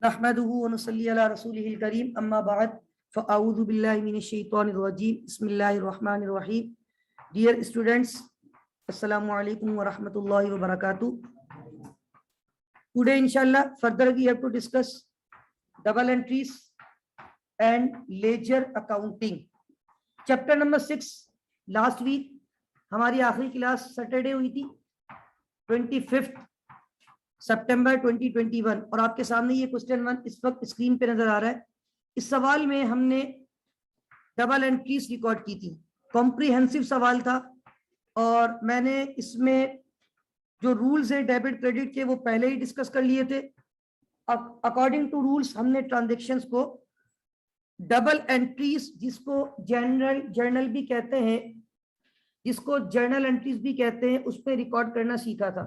नहमदुहु व नुसल्ली अला रसूलिहिल करीम अम्मा बाद फ़अऊज़ु बिल्लाहि मिनश शैतानिर रजीम बिस्मिल्लाहिर रहमानिर रहीम। डियर स्टूडेंट्स, अस्सलामु अलैकुम व रहमतुल्लाहि व बरकातुहू। टुडे इंशाल्लाह further we have to discuss double entries and ledger accounting, chapter number 6। Last week हमारी आखिरी क्लास सैटरडे हुई थी 25 सितंबर 2021 और आपके सामने ये क्वेश्चन 1 इस वक्त स्क्रीन पे नजर आ रहा है। इस सवाल में हमने डबल एंट्रीज रिकॉर्ड की थी, कॉम्प्रिहेंसिव सवाल था और मैंने इसमें जो रूल्स है डेबिट क्रेडिट के वो पहले ही डिस्कस कर लिए थे। अकॉर्डिंग टू रूल्स हमने ट्रांजेक्शन्स को डबल एंट्रीज, जिसको जर्नल भी कहते हैं, जिसको जर्नल एंट्रीज भी कहते हैं, उस पर रिकॉर्ड करना सीखा था।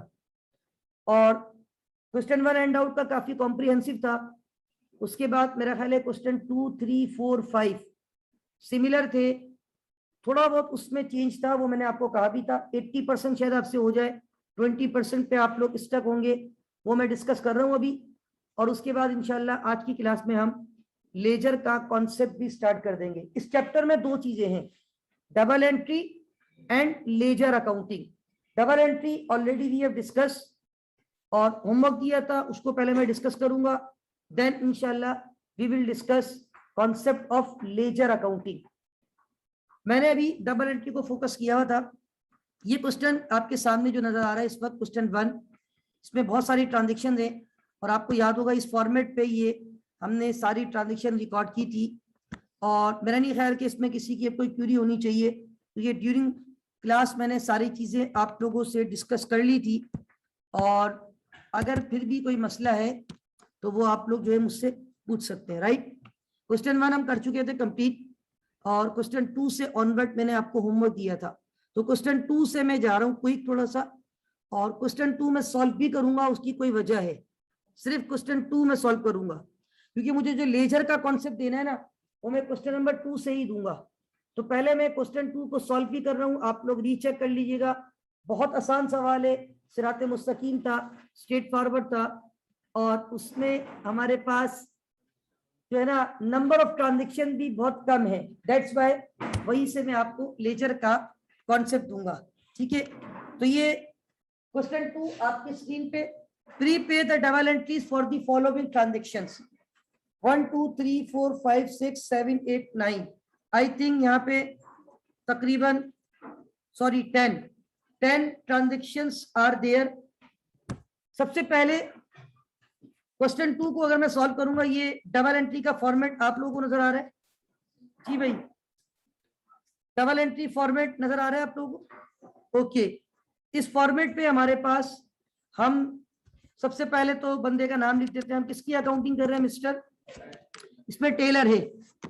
और क्वेश्चन 1 हैंड आउट का काफी कॉम्प्रिहेंसिव था। उसके बाद मेरा ख्याल है क्वेश्चन 2, 3, 4, 5 सिमिलर थे, थोड़ा बहुत उसमें चेंज था, वो मैंने आपको कहा भी था। 80% शायद आपसे हो जाए, 20% पे आप लोग स्टक होंगे, वो मैं डिस्कस कर रहा हूँ अभी। और उसके बाद इंशाल्लाह आज की क्लास में हम लेजर का कॉन्सेप्ट भी स्टार्ट कर देंगे। इस चैप्टर में दो चीजें हैं, double entry and ledger accounting. Double entry already we have discuss और होमवर्क दिया था, उसको पहले मैं डिस्कस करूंगा, देन इंशाल्लाह we will discuss concept of ledger accounting. मैंने अभी डबल एंट्री को फोकस किया हुआ था। ये क्वेश्चन आपके सामने जो नजर आ रहा है इस वक्त, क्वेश्चन 1, इसमें बहुत सारी ट्रांजेक्शन है और आपको याद होगा इस फॉर्मेट पे ये हमने सारी ट्रांजेक्शन रिकॉर्ड की थी। और मेरा नहीं ख्याल कि इसमें किसी की कोई क्यूरी होनी चाहिए, तो ये ड्यूरिंग क्लास मैंने सारी चीजें आप लोगों से डिस्कस कर ली थी। और अगर फिर भी कोई मसला है तो वो आप लोग जो है मुझसे पूछ सकते हैं, राइट। क्वेश्चन 1 हम कर चुके थे कंप्लीट और क्वेश्चन 2 से ऑनवर्ड मैंने आपको होमवर्क दिया था। तो क्वेश्चन 2 से मैं जा रहा हूँ क्विक थोड़ा सा, और क्वेश्चन 2 में सॉल्व भी करूंगा, उसकी कोई वजह है, सिर्फ क्वेश्चन 2 में सॉल्व करूंगा क्योंकि मुझे जो लेजर का कॉन्सेप्ट देना है ना वो मैं क्वेश्चन नंबर 2 से ही दूंगा। तो पहले मैं क्वेश्चन 2 को सॉल्व भी कर रहा हूँ, आप लोग रीचेक कर लीजिएगा। बहुत आसान सवाल है, सिराते मुस्तकीम था, स्ट्रेट फॉरवर्ड था और उसमें हमारे पास जो है ना नंबर ऑफ ट्रांजेक्शन भी बहुत कम है, दैट्स व्हाई वही से मैं आपको लेजर का कॉन्सेप्ट दूंगा, ठीक है। तो ये क्वेश्चन 2 आपकी स्क्रीन पे, prepay the double entries for the following transactions 1, 2, 3, 4, 5, 6, 7, 8, 9। I think यहाँ पे तकरीबन 10 ट्रांजेक्शंस आर देयर। सबसे पहले क्वेश्चन 2 को अगर मैं सॉल्व करूंगा, ये डबल एंट्री का फॉर्मेट आप लोगों को नजर आ रहा है? जी भाई, डबल एंट्री फॉर्मेट नजर आ रहा है आप लोगों को? ओके, इस फॉर्मेट पे हमारे पास हम सबसे पहले तो बंदे का नाम लिख देते हैं। हम किसकी अकाउंटिंग कर रहे हैं मिस्टर? इसमें टेलर है।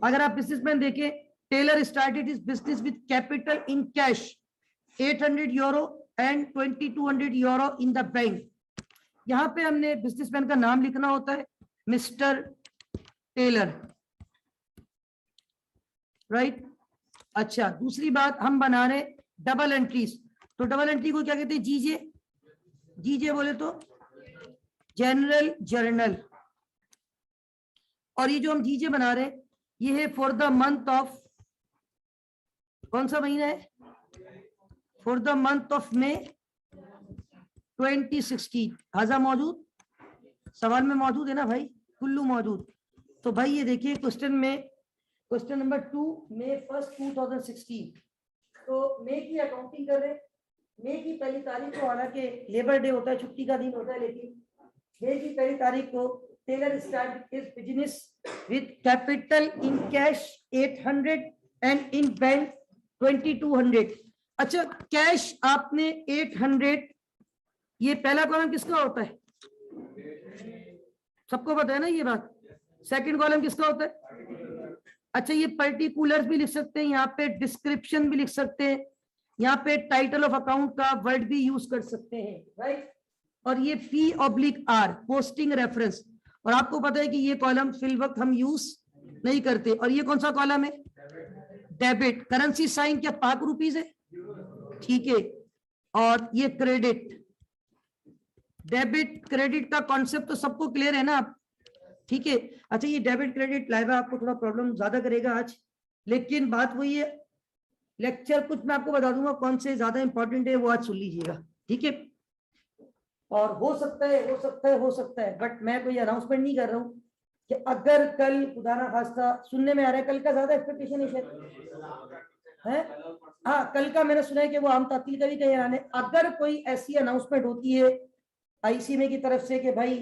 अगर आप बिजनेसमैन देखें, Taylor started his business with capital in cash 800 euro and 2200 euro in the bank. यहाँ पे हमने बिजनेसमैन का नाम लिखना होता है, मिस्टर टेलर, राइट। अच्छा, दूसरी बात हम बना रहे डबल एंट्रीज, तो डबल एंट्री को क्या कहते हैं? जीजे। जीजे बोले तो जनरल जर्नल। और ये जो हम जीजे बना रहे हैं ये है फॉर द मंथ ऑफ, कौन सा महीना है? For the month of May 2016। हाजा मौजूद? सवाल में मौजूद है ना भाई? कुल्लू मौजूद। तो भाई ये देखिए क्वेश्चन में, क्वेश्चन नंबर 2, मे 1, 2016। तो मे की अकाउंटिंग कर रहे हैं। मे की पहली तारीख को, हालांकि लेबर डे होता है, छुट्टी का दिन होता है, लेकिन मे की पहली तारीख को Taylor start his business with capital in cash 800 and in bank 2200। अच्छा, कैश आपने 800, ये पहला कॉलम किसका होता है? सबको पता है ना ये बात। सेकंड कॉलम किसका होता है? अच्छा, ये पर्टिकुलर्स भी लिख सकते हैं, यहाँ पे डिस्क्रिप्शन भी लिख सकते हैं, यहाँ पे टाइटल ऑफ अकाउंट का वर्ड भी यूज कर सकते हैं, राइट। और ये P/R पोस्टिंग रेफरेंस, और आपको पता है कि ये कॉलम फिल वक्त हम यूज नहीं करते। और ये कौन सा कॉलम है? डेबिट। करेंसी साइन क्या पाक रुपीज है? ठीक है। और ये क्रेडिट। डेबिट क्रेडिट का कॉन्सेप्ट तो सबको क्लियर है ना? ठीक है। अच्छा ये डेबिट क्रेडिट लाइवा आपको थोड़ा प्रॉब्लम ज्यादा करेगा आज, लेकिन बात वही है, लेक्चर कुछ मैं आपको बता दूंगा कौन से ज्यादा इंपॉर्टेंट है वो आज सुन लीजिएगा, ठीक है। और हो सकता है बट मैं कोई अनाउंसमेंट नहीं कर रहा हूँ कि अगर कल खुदा ना खास्ता, सुनने में आ रहा है कल का ज्यादा एक्सपेक्टेशन है शायद है, हाँ कल का मैंने सुना है कि वो आम तातील का भी कहीं आने, अगर कोई ऐसी अनाउंसमेंट होती है आईसीएमए की तरफ से कि भाई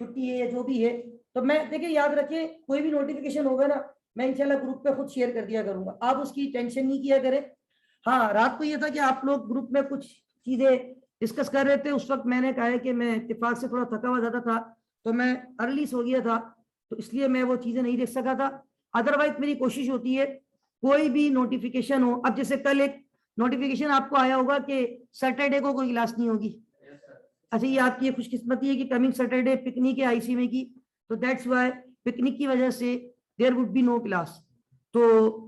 छुट्टी है या जो भी है, तो मैं देखिए याद रखें कोई भी नोटिफिकेशन होगा ना मैं इंशाल्लाह ग्रुप पे खुद शेयर कर दिया करूंगा, आप उसकी टेंशन नहीं किया करें। हाँ रात को ये था कि आप लोग ग्रुप में कुछ चीजें डिस्कस कर रहे थे, उस वक्त मैंने कहा है कि मैं इत्तेफाक से थोड़ा थका हुआ ज्यादा था तो मैं अर्ली सो गया था, तो इसलिए मैं वो चीजें नहीं देख सका था। अदरवाइज मेरी कोशिश होती है कोई भी नोटिफिकेशन हो, अब जैसे कल एक नोटिफिकेशन आपको आया होगा कि सैटरडे को कोई क्लास नहीं होगी, अच्छा ये आपकी खुशकिस्मती है कि कमिंग सैटरडे पिकनिक है आईसीएमए की, तो दैट्स व्हाई पिकनिक की वजह से there would be no class. तो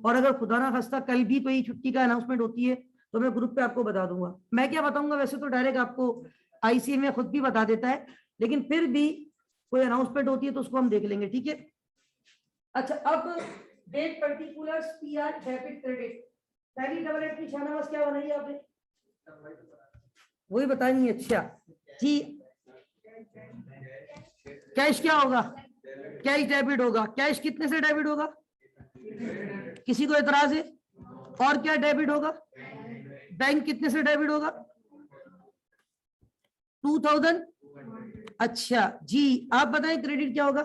और अगर खुदा ना खास्ता कल भी कोई छुट्टी का अनाउंसमेंट होती है तो मैं ग्रुप पे आपको बता दूंगा। मैं क्या बताऊंगा, वैसे तो डायरेक्ट आपको आईसीएमए खुद भी बता देता है, लेकिन फिर भी कोई अनाउंसमेंट होती है तो उसको हम देख लेंगे, ठीक है। अच्छा अब date particulars PR debit credit, पहली डबल एंट्री शाहनवाज क्या बनाई आपने, वही बतानी है। अच्छा जी कैश क्या होगा, कैश डेबिट होगा, कैश कितने से डेबिट होगा, किसी को एतराज है, और क्या डेबिट होगा, बैंक कितने से डेबिट होगा 2000। अच्छा जी आप बताएं क्रेडिट क्या होगा,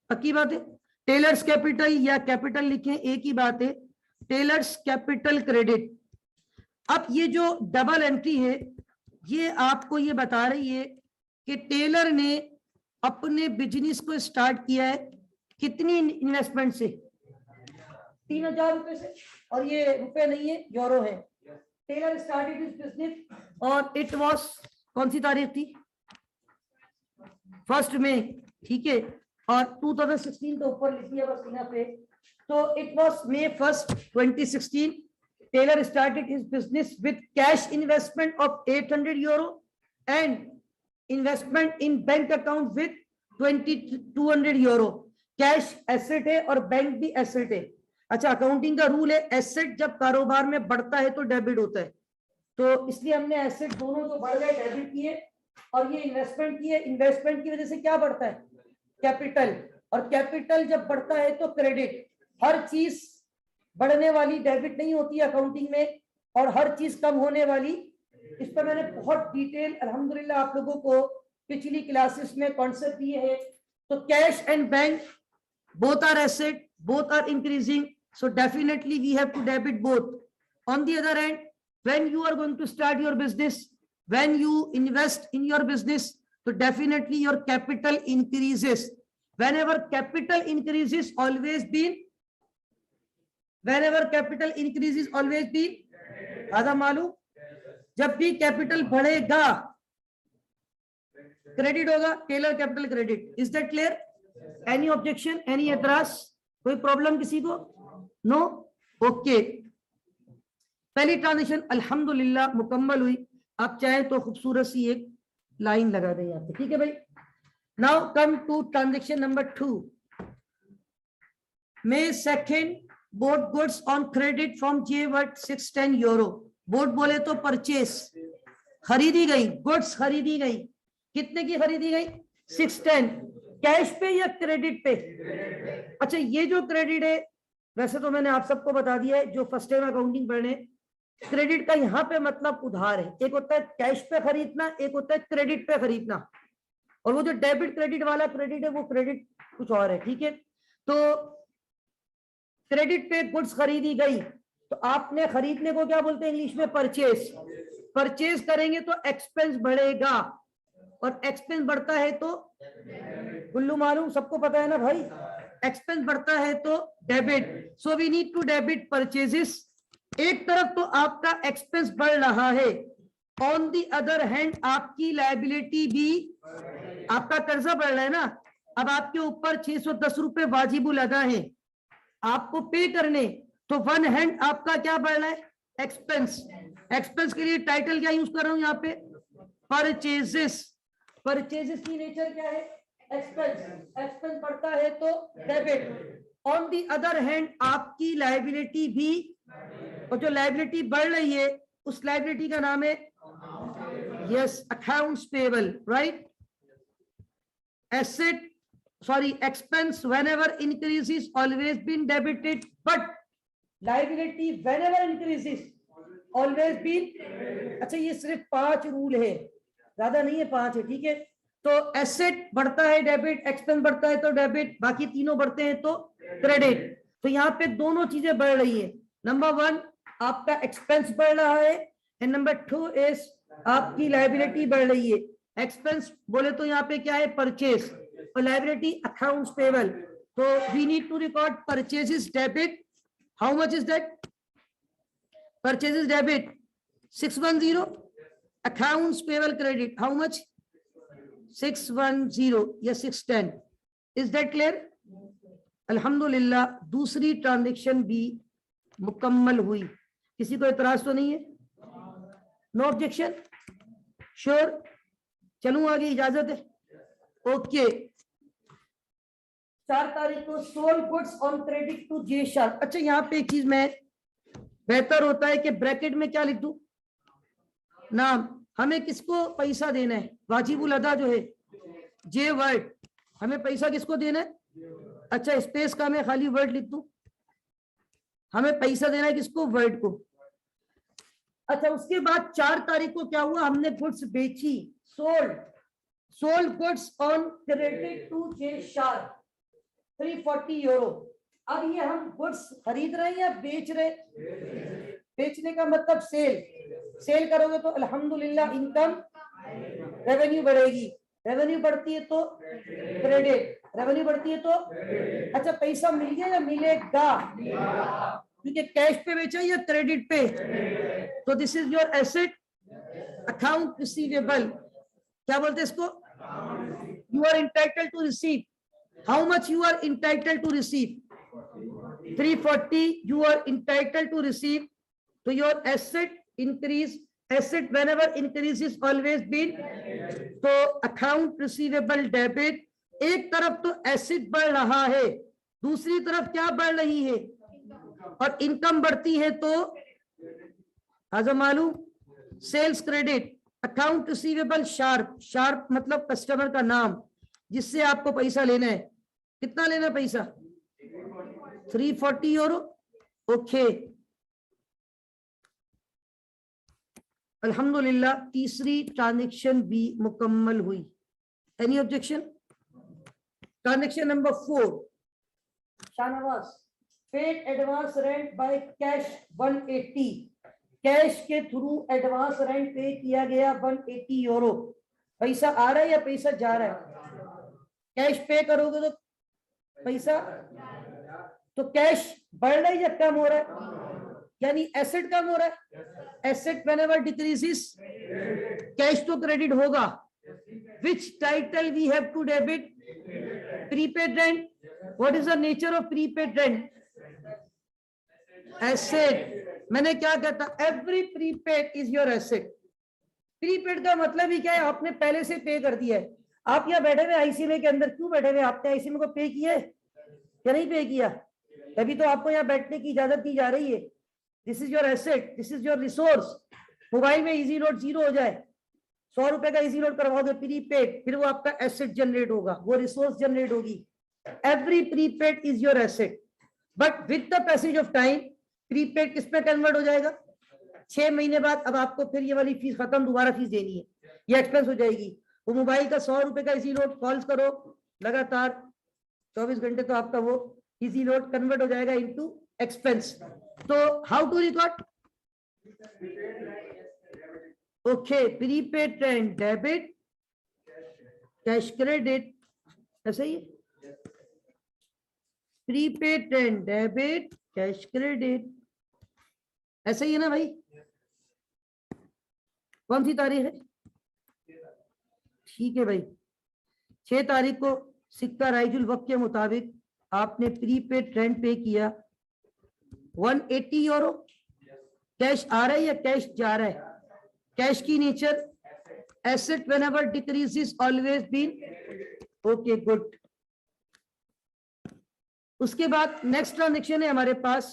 पक्की बात है, टेलर्स कैपिटल या कैपिटल लिखें एक ही बात है, टेलर्स कैपिटल क्रेडिट। अब ये जो डबल एंट्री है ये आपको ये बता रही है कि टेलर ने अपने बिजनेस को स्टार्ट किया है कितनी इन्वेस्टमेंट से, 3000 रुपए से, और ये रुपए नहीं है यूरो है। टेलर स्टार्टेड हिज बिजनेस और इट वाज कौन सी तारीख थी 1 मई, ठीक है, और 2016 तो ऊपर लिखी है बस यहाँ पे, तो it was May 1, 2016। Taylor started his business with cash investment of 800 euro and investment in bank account with 200 euro। Cash asset है और बैंक भी एसेट है। अच्छा अकाउंटिंग का रूल है एसेट जब कारोबार में बढ़ता है तो डेबिट होता है, तो इसलिए हमने एसेट दोनों जो बढ़ गए डेबिट किए, और ये इन्वेस्टमेंट की है, इन्वेस्टमेंट की वजह से क्या बढ़ता है कैपिटल, और कैपिटल जब बढ़ता है तो क्रेडिट। हर चीज बढ़ने वाली डेबिट नहीं होती है अकाउंटिंग में, और हर चीज कम होने वाली। इस पर मैंने बहुत डिटेल अल्हम्दुलिल्लाह आप लोगों को पिछली क्लासेस में कॉन्सेप्ट दिए हैं। तो cash and bank both are asset, both are increasing, so definitely we have to debit both. On the other hand, when you are going to start your business, when you invest in your business, so definitely your capital increases. Whenever capital increases always been, whenever capital increases always been, आधा मालूम, जब भी capital बढ़ेगा credit होगा, Taylor capital credit. Is that clear? Any objection, any एतराज, कोई problem किसी को? No, okay. पहली ट्रांजेक्शन अल्हम्दुलिल्लाह मुकम्मल हुई। आप चाहें तो खूबसूरत सी एक लाइन लगा दें यहाँ पे, ठीक है भाई। Now come to transaction number 2। May 2 bought goods on credit from J worth 610 euro। Boat बोले तो परचेस, खरीदी गई, गुड्स खरीदी गई, कितने की खरीदी गई 610, कैश पे या क्रेडिट पे? अच्छा ये जो क्रेडिट है वैसे तो मैंने आप सबको बता दिया है, जो फर्स्ट टाइम अकाउंटिंग पढ़ने, क्रेडिट का यहाँ पे मतलब उधार है। एक होता है कैश पे खरीदना, एक होता है क्रेडिट पे खरीदना, और वो जो डेबिट क्रेडिट वाला क्रेडिट है वो क्रेडिट कुछ और है, ठीक है। तो क्रेडिट पे गुड्स खरीदी गई, तो आपने खरीदने को क्या बोलते हैं इंग्लिश में? परचेस। परचेस करेंगे तो एक्सपेंस बढ़ेगा, और एक्सपेंस बढ़ता है तो कुल्लू मालूम, सबको पता है ना भाई, एक्सपेंस बढ़ता है तो debit. So we need to debit purchases. एक तरफ तो आपका एक्सपेंस बढ़ रहा है, ऑन दी अदर हैंड आपकी लायबिलिटी भी, आपका कर्जा बढ़ रहा है ना। अब आपके ऊपर 610 रुपए वाजिबुल लगा है आपको पे करने, तो वन हैंड आपका क्या बढ़ रहा है? एक्सपेंस। एक्सपेंस के लिए टाइटल क्या यूज कर रहा हूं यहाँ पे? परचेजेस। परचेजेस की नेचर क्या है? एक्सपेंस बढ़ता है तो debit. On the other hand आपकी लायबिलिटी भी, और जो लायबिलिटी बढ़ रही है उस लायबिलिटी का नाम है yes accounts payable, right. Asset expense whenever increases always been debited, but liability whenever increases always been। अच्छा ये सिर्फ 5 रूल है, ज्यादा नहीं है, 5 है, ठीक है। तो एसेट बढ़ता है डेबिट, एक्सपेंस बढ़ता है तो डेबिट, बाकी तीनों बढ़ते हैं तो क्रेडिट। तो यहाँ पे दोनों चीजें बढ़ रही है। नंबर 1 आपका एक्सपेंस बढ़ रहा है, एंड नंबर 2 इज आपकी लायबिलिटी बढ़ रही है। एक्सपेंस बोले तो यहाँ पे क्या है, परचेज, और लायबिलिटी अकाउंट्स पेबल। तो we need to record purchases debit. How much is that? Purchases debit 610, accounts payable credit how much? 610 या 610। Is that clear? अल्हम्दुलिल्लाह दूसरी ट्रांजैक्शन भी मुकम्मल हुई। किसी को एतराज तो नहीं है? No objection? श्योर? चलूं आगे, इजाजत है? ओके। 4 तारीख को sold goods on credit to J Sharp. अच्छा यहाँ पे एक चीज में बेहतर होता है कि ब्रैकेट में क्या लिख दूं, नाम। हमें किसको पैसा देना है? वाजिबुल अदा जो है जे वर्ड, हमें पैसा किसको देना है? अच्छा स्पेस का मैं खाली वर्ड लिख दूं, हमें पैसा देना है किसको? वर्ड को। अच्छा उसके बाद 4 तारीख को क्या हुआ, हमने गुड्स बेची, sold goods on credit to J Sharp 340 euro. अब ये हम गुड्स खरीद रहे हैं या बेच रहे हैं? बेचने का मतलब सेल करोगे तो अल्हम्दुलिल्लाह इनकम रेवेन्यू बढ़ेगी, रेवेन्यू बढ़ती है तो क्रेडिट, रेवेन्यू बढ़ती है तो अच्छा पैसा मिल गया या मिलेगा? क्योंकि कैश पे बेचा या क्रेडिट पे? तो this is your asset account receivable. क्या बोलते हैं इसको? You are entitled to receive. How much you are entitled to receive? 340 you are entitled to receive. So your asset increase, asset whenever increases always been, so account receivable debit। एक तरफ तो asset बढ़ रहा है, दूसरी तरफ क्या बढ़ रही है? और इनकम बढ़ती है तो आजा मालूम, sales credit, account receivable Sharp, Sharp मतलब कस्टमर का नाम जिससे आपको पैसा लेना है। कितना लेना पैसा? 340 यूरो। ओके अल्हम्दुलिल्लाह तीसरी ट्रांजैक्शन भी मुकम्मल हुई। Any objection? Transaction number 4, Shahnawaz paid advance rent by cash 180। Cash के थ्रू एडवांस रेंट पे किया गया 180 यूरो। पैसा आ रहा है या पैसा जा रहा है? कैश पे करोगे तो पैसा, तो कैश बढ़ रहा है या कम हो रहा है? यानी एसेट कम हो रहा है। एसेट व्हेनेवर डिक्रीजेस कैश तो क्रेडिट होगा। Which title we have to debit? Prepaid rent. What is the nature of prepaid rent? Asset. मैंने क्या कहता, every prepaid is your asset. Prepaid का मतलब ही क्या है? आपने पहले से पे कर दिया है। आप यहाँ बैठे हुए आईसीएमए के अंदर क्यों बैठे हुए? आपने आईसीएमए को पे किया है या नहीं पे किया? तभी तो आपको यहाँ बैठने की इजाजत दी जा रही है। This is your asset, this is your resource. Mobile में इजी लोड 0 हो जाए, 100 रुपए का इजी लोड करवाओगे प्रीपेड, फिर वो आपका एसेट जनरेट होगा, वो रिसोर्स जनरेट होगी। Every prepaid is your asset, but with the passage of time prepaid किस पे कन्वर्ट हो जाएगा? 6 महीने बाद अब आपको फिर ये वाली फीस खत्म, दोबारा फीस देनी है, ये एक्सपेंस हो जाएगी। वो मोबाइल का 100 रुपए का इजी लोड कॉल्स करो लगातार 24 घंटे, तो आपका वो इजी लोड कन्वर्ट हो जाएगा इनटू एक्सपेंस। तो how to record? Okay prepaid rent debit, cash credit, ऐसा ही है। Prepaid rent debit, cash credit, ऐसा ही है ना भाई? कौन सी तारीख है? ठीक है भाई, 6 तारीख को सिक्का राइजुल वक्त के मुताबिक आपने प्रीपेड रेंट पे किया 180 यूरो। कैश आ रहा है या कैश जा रहा है? कैश की nature asset whenever decreases always been okay good. उसके बाद नेक्स्ट ट्रांजेक्शन है हमारे पास,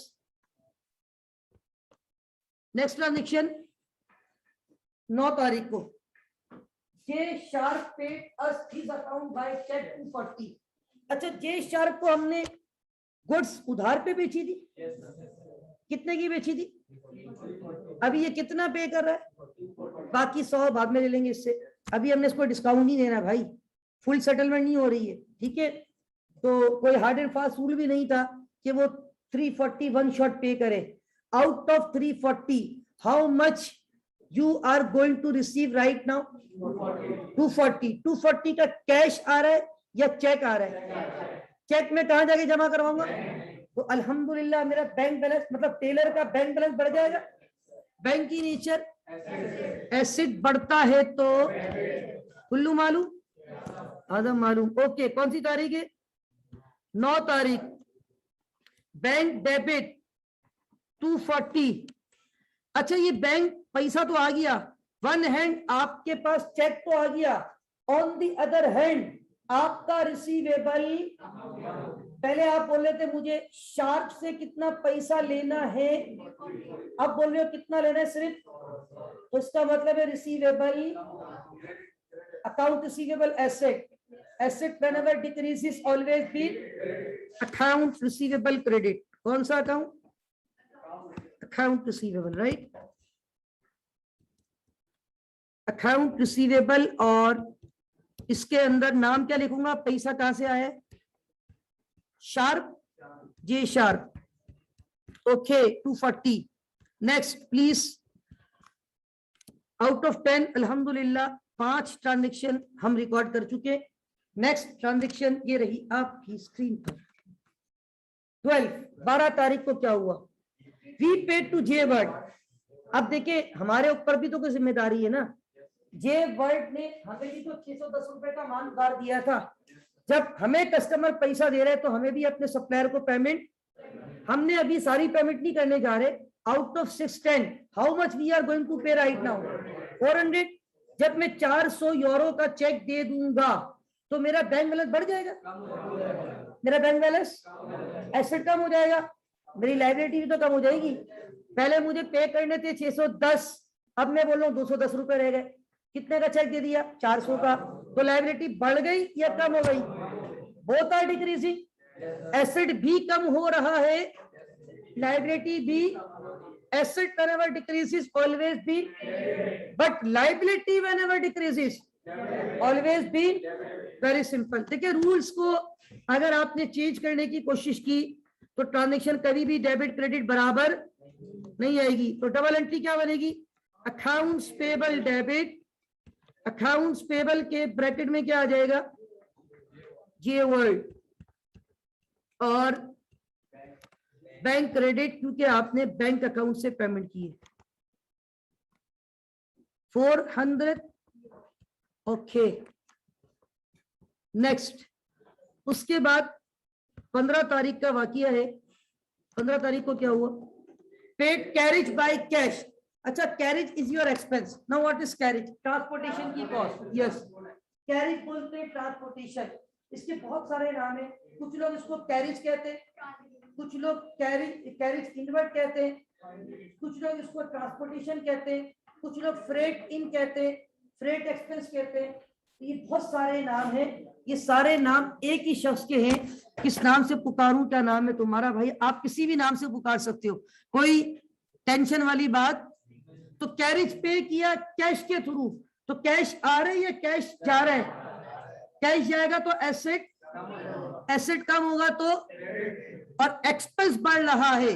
नेक्स्ट ट्रांजेक्शन 9 तारीख को, J Sharp paid us his account by cheque 240। अच्छा, जे शार्प को हमने गुड्स उधार पे बेची थी, कितने की बेची थी? अभी ये कितना पे कर रहा है? बाकी 100 बाद में ले लेंगे इससे, अभी हमने इसको डिस्काउंट नहीं देना भाई, फुल सेटलमेंट नहीं हो रही है, ठीक है? तो कोई हार्ड एंड फास्ट रूल भी नहीं था कि वो 340 वन शॉट पे करे। Out of 340 how much you are going to receive right now? 240। 240 का कैश आ रहा है या चेक आ रहा है? चेक में कहां जाके जमा करवाऊंगा? तो अल्हम्दुलिल्लाह मेरा बैंक बैलेंस, मतलब टेलर का बैंक बैलेंस बढ़ जाएगा। बैंक की नेचर एसिड बढ़ता है तो कुल्लू मालूम आदम मालूम। ओके, कौन सी तारीख है? 9 तारीख। Bank debit 240। अच्छा, ये बैंक पैसा तो आ गया, वन हैंड आपके पास चेक तो आ गया, ऑन दी अदर हैंड आपका रिसीवेबल, पहले आप बोल रहे थे मुझे शार्प से कितना पैसा लेना है, अब बोल रहे हो कितना लेना है सिर्फ, तो इसका मतलब है receivable, account receivable asset, asset whenever decreases always B account receivable credit. कौन सा account? Account receivable, right? Account receivable. और इसके अंदर नाम क्या लिखूंगा? पैसा कहां से आया है? Sharp, J sharp. Okay, 240। Next please. Out of 10 अल्हम्दुलिल्लाह 5 ट्रांजेक्शन हम रिकॉर्ड कर चुके। नेक्स्ट ट्रांजेक्शन ये रही आपकी स्क्रीन पर। 12 तारीख को क्या हुआ? We paid to J Ward. अब देखिए हमारे ऊपर भी तो कोई जिम्मेदारी है ना, जे वर्ड ने हमें भी तो 610 रुपए का मान उधार दिया था। जब हमें कस्टमर पैसा दे रहे हैं तो हमें भी अपने सप्लायर को पेमेंट, हमने अभी सारी पेमेंट नहीं करने जा रहे। Out of 610 how much we are going to pay right now? 400। जब मैं 400 यूरो का चेक दे दूंगा तो मेरा बैंक बैलेंस बढ़ जाएगा, मेरा बैंक बैलेंस, एसेट कम हो जाएगा, मेरी लायबिलिटी भी तो कम हो जाएगी। पहले मुझे पे करने थे 610, अब मैं बोल रहा हूँ 210 रुपए रह गए। कितने का चेक दे दिया? 400 का। तो लायबिलिटी बढ़ गई या कम हो गई? Both are decreasing. एसेट भी कम हो रहा है, लायबिलिटी भी। Asset whenever decreases always be, but liability whenever decreases always be। Very simple. देखिए रूल्स को अगर आपने चेंज करने की कोशिश की तो ट्रांजेक्शन कभी भी डेबिट क्रेडिट बराबर नहीं आएगी। तो डबल एंट्री क्या बनेगी? Accounts payable debit, accounts payable के ब्रैकेट में क्या आ जाएगा? जे वर्ड, और बैंक क्रेडिट क्योंकि आपने बैंक अकाउंट से पेमेंट की है 400। Okay, next. उसके बाद 15 तारीख का वाकया है। 15 तारीख को क्या हुआ? Paid carriage by cash. अच्छा, carriage is your expense. Now what is carriage? Transportation की कॉस्ट। यस, कैरेज बोलते हैं ट्रांसपोर्टेशन। इसके बहुत सारे नाम है, कुछ लोग इसको कैरेज कहते हैं, कुछ लोग कैरेज इनवर्ट कहते हैं, कुछ लोग इसको ट्रांसपोर्टेशन कहते हैं, कुछ लोग फ्रेट इन कहते हैं, फ्रेट एक्सपेंस कहते हैं। ये बहुत सारे नाम हैं, ये सारे नाम एक ही शख्स के हैं। किस नाम से पुकारूं? क्या नाम है तुम्हारा? भाई आप किसी भी नाम से पुकार सकते हो, कोई टेंशन वाली बात। तो कैरेज पे किया कैश के थ्रू, तो कैश आ रहा है या कैश जा रहा है? कैश जाएगा तो एसेट, एसेट कम होगा तो, और एक्सपेंस बढ़ रहा है।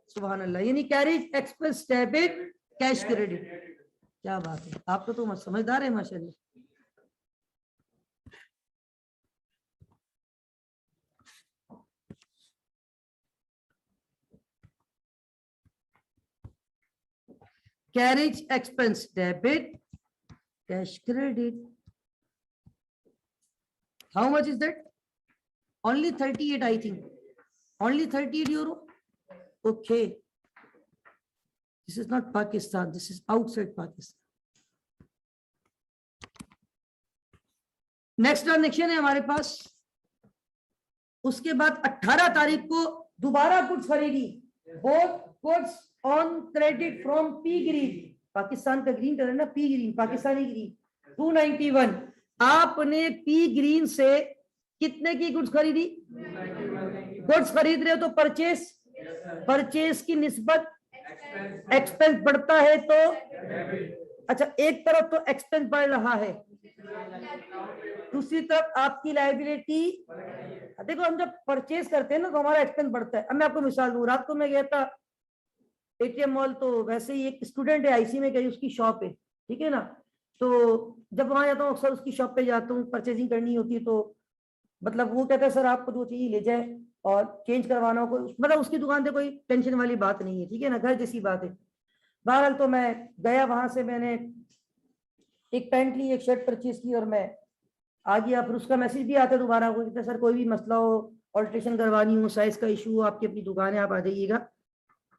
सुभान अल्लाह, यानी carriage expense debit, cash credit. क्या बात है, आप तो समझदार है माशाल्लाह। Carriage expense debit, cash credit. How much is that? Only 38, I think. Only 38 euro. Okay. This is not Pakistan. This is outside Pakistan. Next transaction है हमारे पास। उसके बाद 18 तारीख को दोबारा गुड्स खरीदी, both goods on credit from P green, Pakistan का green colour ना, पी ग्रीन पाकिस्तानी ग्रीन, 291। आपने पी ग्रीन से कितने की गुड्स खरीदी? गुड्स खरीद रहे हो तो परचेस, परचेस की निस्बत एक्सपेंस बढ़ता है तो अच्छा, एक तरफ तो एक्सपेंस बढ़ रहा है, दूसरी तरफ आपकी लायबिलिटी। देखो हम जब परचेज करते हैं ना तो हमारा एक्सपेंस बढ़ता है। अब मैं आपको मिसाल दूं, रात को मैं गया था एटीएम मॉल, तो वैसे ही एक स्टूडेंट है आईसी में गई, उसकी शॉप है, ठीक है ना। तो जब वहां जाता हूँ अक्सर उसकी शॉप पे जाता हूँ, परचेजिंग करनी होती है, तो मतलब वो कहता है सर आपको जो चाहिए ले जाए और चेंज करवाना हो, कोई मतलब उसकी दुकान पे कोई टेंशन वाली बात नहीं है, ठीक है ना, घर जैसी बात है। बहरहाल तो मैं गया, वहां से मैंने एक पैंट ली, एक शर्ट परचेज की और मैं आ गया। फिर उसका मैसेज भी आता है दोबारा, वो कहता है सर कोई भी मसला हो, ऑल्ट्रेशन करवानी हो, साइज का इशू हो, आपकी अपनी दुकान है, आप आ जाइएगा,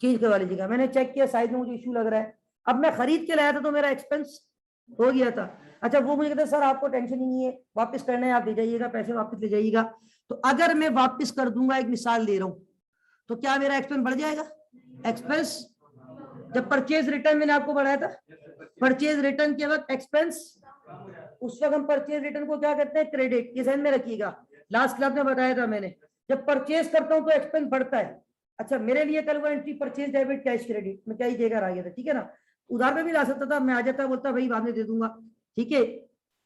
चेंज करवा लीजिएगा। मैंने चेक किया, साइज में मुझे इशू लग रहा है। अब मैं खरीद के लाया था तो मेरा एक्सपेंस हो गया था। अच्छा, वो मुझे कहता है सर आपको टेंशन ही नहीं है, वापस करना है आप दे जाइएगा, पैसे वापस ले जाइएगा। तो अगर मैं वापस कर दूंगा, एक मिसाल दे रहा हूं, तो क्या मेरा एक्सपेंस बढ़ जाएगा? एक्सपेंस जब परचेज रिटर्न मैंने आपको बढ़ाया था, परचेज रिटर्न के वक्त एक्सपेंस, उस वक्त हम परचेज रिटर्न को क्या करते हैं? क्रेडिट। ये ध्यान में रखिएगा, लास्ट क्लास में बताया था मैंने, जब परचेज करता हूं तो एक्सपेंस बढ़ता है। अच्छा, मेरे लिए कल वो entry purchase debit cash credit में क्या ही देकर आ गया था, ठीक है ना। उधार में भी ला सकता था, मैं आ जाता बोलता भाई बाद में दे दूंगा, ठीक है।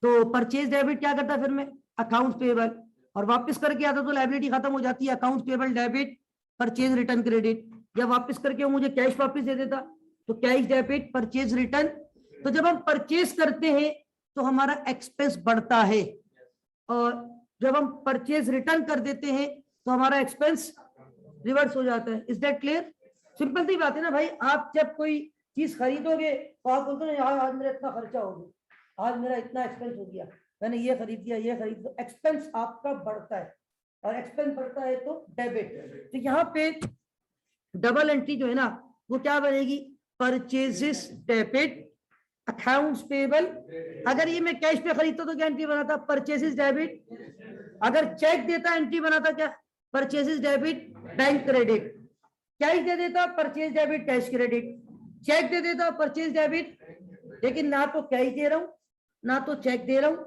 तो परचेज डेबिट क्या करता फिर मैं? अकाउंट पेबल, और वापस करके आता तो लायबिलिटी खत्म हो जाती है, account payable debit purchase return credit. या वापस करके वो मुझे कैश वापस दे देता तो कैश डेबिट परचेज रिटर्न। तो जब हम परचेज करते हैं तो हमारा एक्सपेंस बढ़ता है, और जब हम परचेज रिटर्न कर देते हैं तो हमारा एक्सपेंस रिवर्स हो जाता है। Is that clear? सिंपल सी बात है ना भाई। आप जब कोई चीज खरीदोगे तो आप बोलते हैं यार आज मेरा इतना खर्चा हो गया, आज मेरा इतना एक्सपेंस हो गया, मैंने ये खरीद दिया, ये खरीद दिया, एक्सपेंस आपका बढ़ता है, और एक्सपेंस बढ़ता है तो डेबिट। तो यहाँ पे डबल एंट्री जो है ना वो क्या बनेगी? Purchases debit accounts payable. अगर ये मैं कैश पे खरीदता तो क्या एंट्री बनाता? Purchases debit. अगर चेक देता एंट्री बनाता क्या? Purchases debit bank credit. Cash दे देता purchase debit cash credit, cheque दे देता परचेज डेबिट। लेकिन ना तो कैश दे रहा हूं ना तो चेक दे रहा हूं,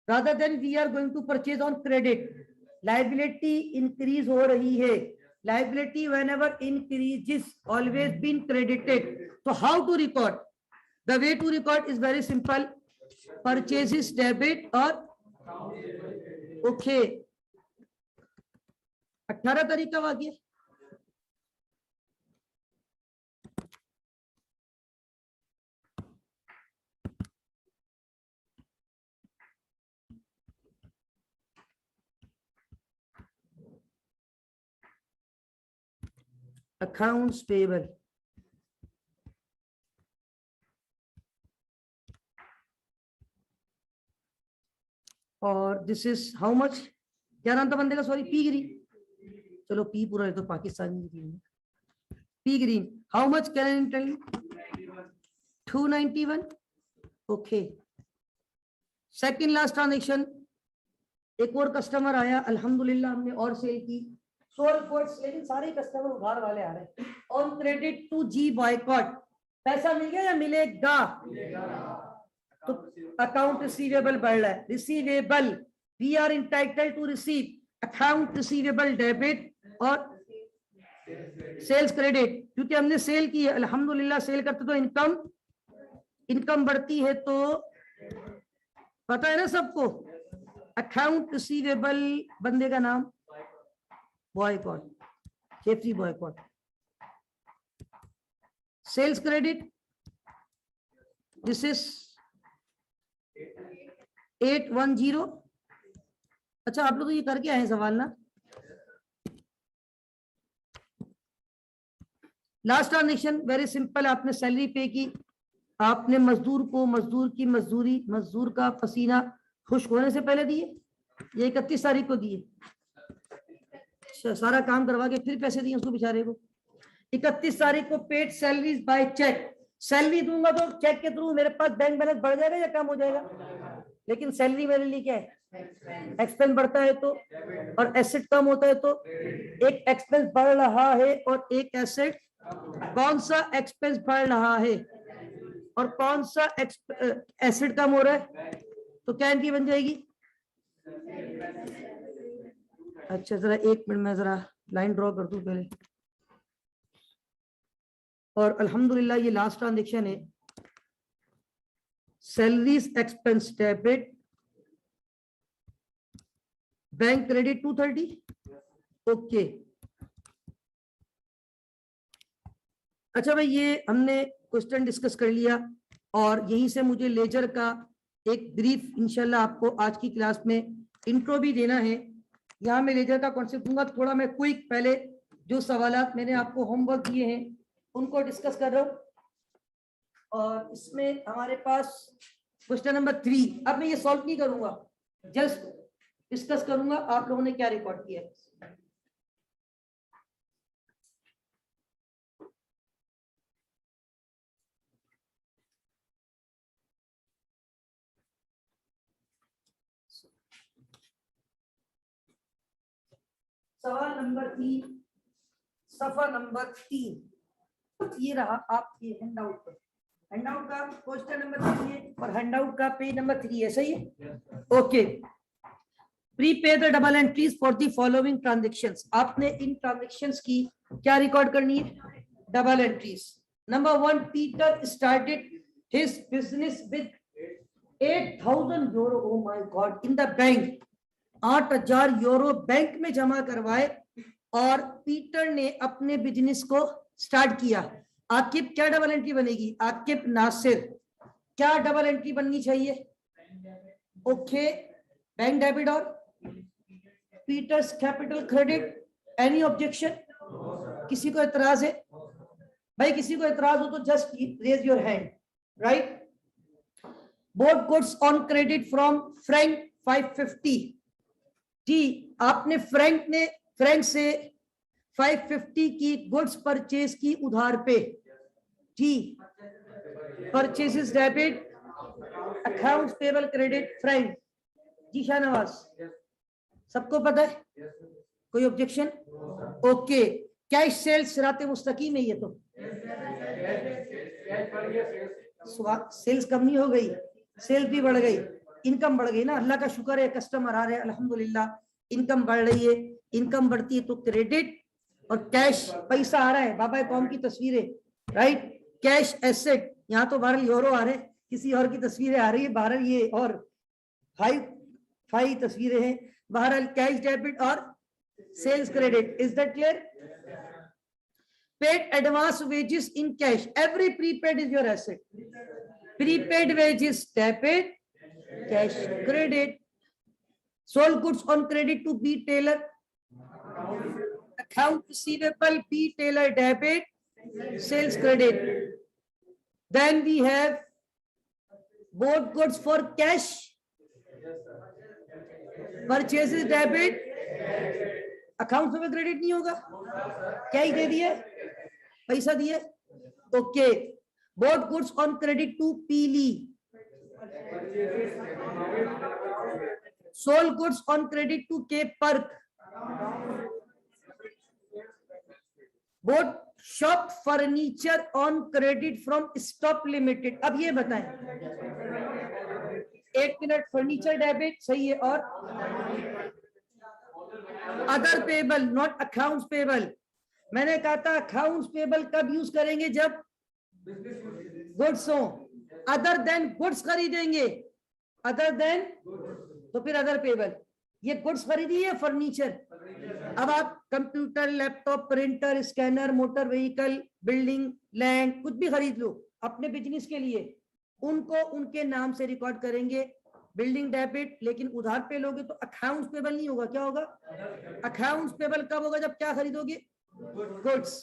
rather than we are going to purchase on credit, liability increase हो रही है। Liability whenever increases always been credited. So how to record? The way to record is very simple. Purchases debit or okay. 18 तारीख का वाक्य accounts payable, और this is how much? क्या नाम था बंदे का? Sorry, P Green. चलो पी पूरा है तो Pakistani Green, P Green. How much can tell? 291। Okay, second last transaction. एक और कस्टमर आया, अल्हम्दुलिल्लाह हमने और सेल की 100 रिकॉर्ड्स, लेकिन सारे कस्टमर उधार वाले आ रहे हैं। On credit to G Boycott, पैसा मिल गया या मिलेगा? तो अकाउंट रिसीवेबल बढ़ रहा है, receivable we are entitled to receive, account receivable debit और सेल्स क्रेडिट, क्योंकि हमने सेल की है अल्हम्दुलिल्लाह। सेल करते तो इनकम बढ़ती है, तो पता है ना सबको। अकाउंट रिसीवेबल बंदे का नाम Boycott, Geoffrey Boycott. Sales credit this is 810। अच्छा, आप लोग तो ये करके आए हैं सवाल ना। लास्ट ट्रांजेक्शन वेरी सिंपल, आपने सैलरी पे की, आपने मजदूर को मजदूर की मजदूरी, मजदूर का पसीना खुश्क होने से पहले दिए, ये 31 तारीख को दिए। सारा काम करवा के फिर पैसे दिए उसको बेचारे को। 31 तारीख को paid salaries by cheque. Salary दूंगा तो चेक के थ्रू मेरे पास बैंक बैलेंस बढ़ जाएगा या कम हो जाएगा? लेकिन सैलरी मेरे लिए क्या है, एक्सपेंस बढ़ता है तो, और एसेट कम होता है तो। एक एक्सपेंस बढ़ रहा है और एक एसेट, कौन सा एक्सपेंस बढ़ रहा है और कौन सा एसेट कम हो रहा है, तो क्या इनकी बन जाएगी। अच्छा जरा एक मिनट में जरा लाइन ड्रॉ कर दूं पहले। और अल्हम्दुलिल्लाह ये लास्ट ट्रांजेक्शन है, salaries expense debit, bank credit 230। Okay अच्छा भाई, ये हमने क्वेश्चन डिस्कस कर लिया और यहीं से मुझे लेजर का एक ब्रीफ इंशाल्लाह आपको आज की क्लास में इंट्रो भी देना है। यहाँ मैं लेजर का कॉन्सेप्ट दूंगा, थोड़ा मैं क्विक पहले जो सवालात मैंने आपको होमवर्क दिए हैं उनको डिस्कस कर रहा हूँ। और इसमें हमारे पास क्वेश्चन नंबर 3, अब मैं ये सॉल्व नहीं करूंगा, जस्ट डिस्कस करूंगा आप लोगों ने क्या रिकॉर्ड किया है। सवाल नंबर 3, सफा नंबर 3, ये रहा आपके हैंडआउट पर। हैंडआउट का क्वेश्चन नंबर 3 है और हैंडआउट का पेज नंबर 3 है, सही है। Okay, prepay the double entries for the following transactions. आपने इन ट्रांजेक्शंस की क्या रिकॉर्ड करनी है, double entries. Number 1, Peter started his business with 8,000 euro, O my God, in the bank. 8,000 euro bank में जमा करवाए और पीटर ने अपने बिजनेस को स्टार्ट किया। आकिब क्या डबल एंट्री बनेगी, आकिब नासिर, क्या डबल एंट्री बननी चाहिए। ओके, बैंक डेबिट और Peter's capital credit. Any objection, किसी को एतराज है भाई, किसी को एतराज हो तो just raise your hand, right. Bought goods on credit from Frank 550। जी, आपने फ्रैंक से 550 की गुड्स परचेज की उधार पे। जी, purchases debit, accounts payable credit Frank. जी शाहनवाज, सबको पता है, कोई ऑब्जेक्शन। ओके, कैश सेल्स सिराते मुस्तकीम है ये तो। सेल्स कम नहीं हो गई, सेल्स भी बढ़ गई, इनकम बढ़ गई ना, अल्लाह का शुक्र है, कस्टमर आ रहे हैं अल्हम्दुलिल्लाह, इनकम बढ़ रही है। इनकम बढ़ती है तो क्रेडिट और कैश, पैसा आ रहा है, बाबा कौम की तस्वीरें, राइट। कैश एसेट, यहाँ तो बाहर यूरो आ रहे हैं, किसी और की तस्वीरें आ रही है बाहर, ये और हाई तस्वीरें हैं बाहर। कैश डेबिट और sales credit, is that clear. Paid advance wages in cash, every prepaid is your asset. Prepaid wages debit, cash credit. Sold goods on credit to B Taylor, account receivable B tailor debit, sales credit. Then we have bought goods for cash, purchases debit, accounts में credit नहीं होगा, क्या ही दे दिए, पैसा दिए। Okay, bought goods on credit to पीली, sold goods on credit to K Perk, bought shop furniture on credit from Stop Limited. अब ये बताएं, एक मिनट, फर्नीचर डेबिट सही है, और other payable not accounts payable. मैंने कहा था अकाउंट्स पेबल कब यूज करेंगे, जब गुड्स हो, अदर देन गुड्स खरीदेंगे, अदर देन, तो फिर अदर पेबल। ये गुड्स खरीदी है फर्नीचर, अब आप computer, laptop, printer, scanner, motor vehicle, building, land, कुछ भी खरीद लो अपने बिजनेस के लिए, उनको उनके नाम से रिकॉर्ड करेंगे, बिल्डिंग डेबिट। लेकिन उधार पे लोगे तो अकाउंट्स पेबल नहीं होगा, क्या होगा, अकाउंट्स पेबल कब होगा, जब क्या खरीदोगे, goods.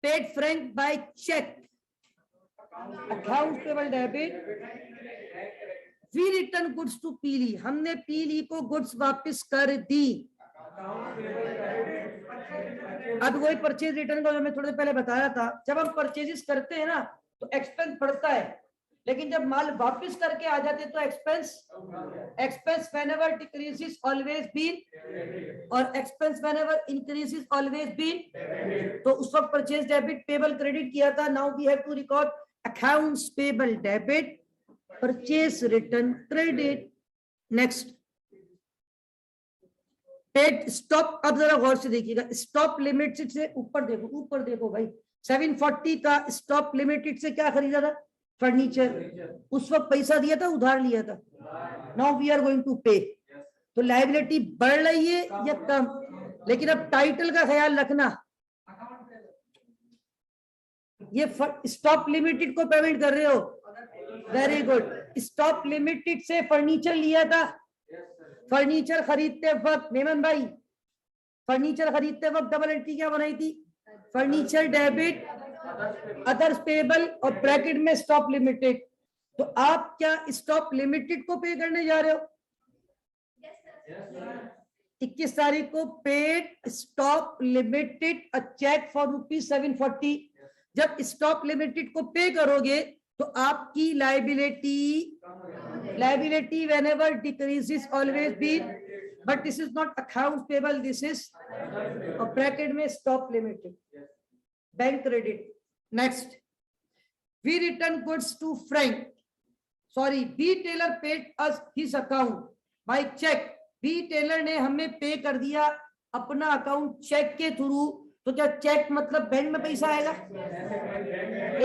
Paid Frank by cheque, accounts payable debit. We return goods to Peeley, हमने पीली को गुड्स वापस कर दी। अब वही परचेज रिटर्न को मैं थोड़ी देर पहले बताया था, जब हम परचेजेस करते हैं ना तो एक्सपेंस बढ़ता है, लेकिन जब माल वापस करके आ जाते तो expense, expense whenever decreases always been, और expense whenever increases always been, तो उस वक्त परचेज डेबिट पेबल क्रेडिट किया था. Now we have to record accounts payable debit, purchase return credit. Next paid Stop. अब जरा गौर से देखिएगा, स्टॉप लिमिटेड से ऊपर देखो, ऊपर देखो भाई. 740 का स्टॉप लिमिटेड से क्या खरीदा था? फर्नीचर. उस वक्त पैसा दिया था, उधार लिया था. Now we are going to pay. तो लायबिलिटी बढ़ रही है या कम? लेकिन अब टाइटल का ख्याल रखना, ये स्टॉप लिमिटेड को पेमेंट कर रहे हो. Very good. स्टॉप लिमिटेड से फर्नीचर लिया था. फर्नीचर खरीदते वक्त मेमन भाई, फर्नीचर खरीदते वक्त डबल एंट्री क्या बनाई थी? फर्नीचर डेबिट, अदर्स पेबल और ब्रैकेट में स्टॉप लिमिटेड. तो आप क्या स्टॉप लिमिटेड को पे करने जा रहे हो? 21 तारीख को paid Stop Limited a cheque for ₹740. जब स्टॉप लिमिटेड को पे करोगे तो आपकी liability whenever decreases always been, but this is not accounts payable, this is a bracket में stop limited, bank credit. Next, we return goods to Frank. Sorry, B Taylor paid us his account by check. B Taylor ने हमें पे कर दिया अपना account check के through. तो क्या चेक मतलब बैंक में पैसा आएगा?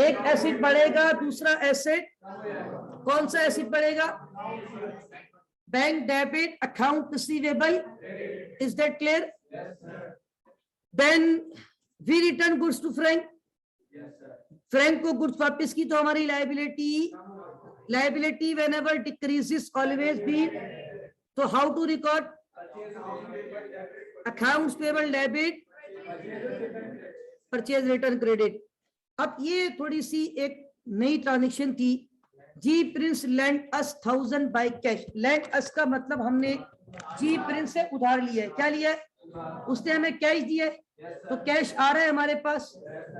एक एसेट बढ़ेगा, दूसरा एसेट, कौन सा एसेट बढ़ेगा? Bank debit account receivable. Is that clear? Then we return goods to Frank. Frank को गुड्स वापस की तो हमारी liability whenever decreases always be. तो how to record? Accounts payable debit, purchase return credit. अब ये थोड़ी सी एक नई ट्रांजैक्शन थी. G Prince lent us 1000 by cash. Lent us का मतलब हमने जी प्रिंस से उधार लिया है. क्या लिया है? उसने हमें कैश दिया है. तो कैश आ रहा है हमारे पास.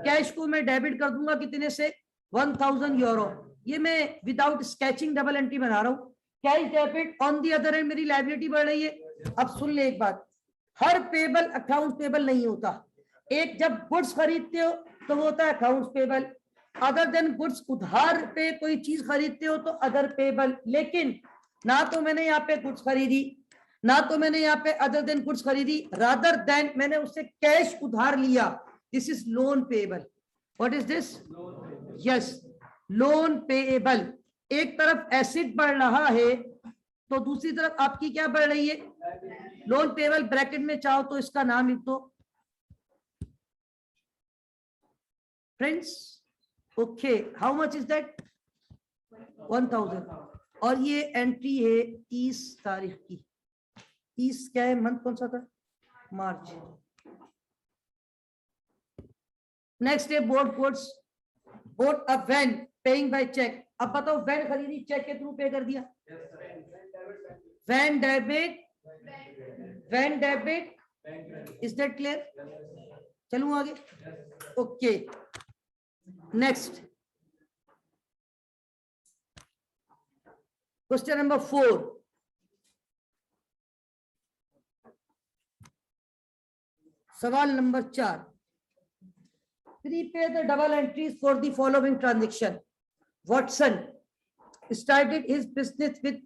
कैश को मैं डेबिट कर दूंगा कितने से? €1000. ये मैं विदाउट स्केचिंग डबल एंट्री बना रहा हूँ. Cash debit. On the other and मेरी लायबिलिटी बढ़ रही है. अब सुन ले एक बात, हर पेबल अकाउंट पेबल नहीं होता. एक जब गुड्स खरीदते हो तो वो होता है accounts payable. Other than goods, उधार पे कोई चीज खरीदते हो तो अदर पेबल. लेकिन ना तो मैंने यहाँ पे गुड्स खरीदी, ना तो मैंने यहाँ पे अदर देन गुड्स खरीदी. रादर देन मैंने उससे कैश उधार लिया. This is loan payable. What is this? Yes, loan payable. एक तरफ एसेट बढ़ रहा है तो दूसरी तरफ आपकी क्या बढ़ रही है? Loan payable. ब्रैकेट में चाहो तो इसका नाम लिख दो friends. Okay, how much is that? 1000. और ये एंट्री है 30 तारीख की. 30 क्या है? मंथ कौन सा था? मार्च. नेक्स्ट है bought goods. Bought a van paying by cheque. अब बताओ, वैन खरीदी, चेक के थ्रू पे कर दिया. Van debit, van debit. Is that clear? चलूं आगे? ओके. Next question number 4. सवाल नंबर 4. Prepare the double entries for the following transaction. Watson started his business with,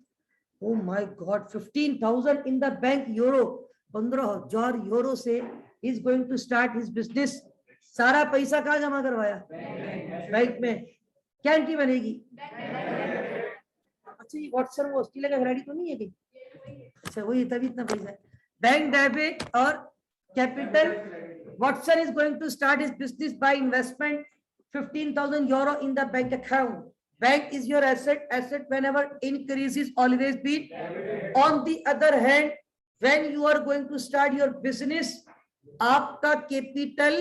oh my God, 15,000 in the bank euro. 15,000 euro से he is going to start his business. सारा पैसा कहाँ जमा करवाया? Bank में. क्या एंट्री बनेगी? अच्छा, ये वॉटसन वो ऑस्ट्रेलिया का खिलाड़ी तो नहीं है कहीं? अच्छा, वही तभी इतना पैसा है. बैंक डेबिट और capital. Watson is going to start his business by investment 15,000 euro in the bank account. Bank is your asset. Asset whenever increases always be. On the other hand, when you are going to start your business, आपका capital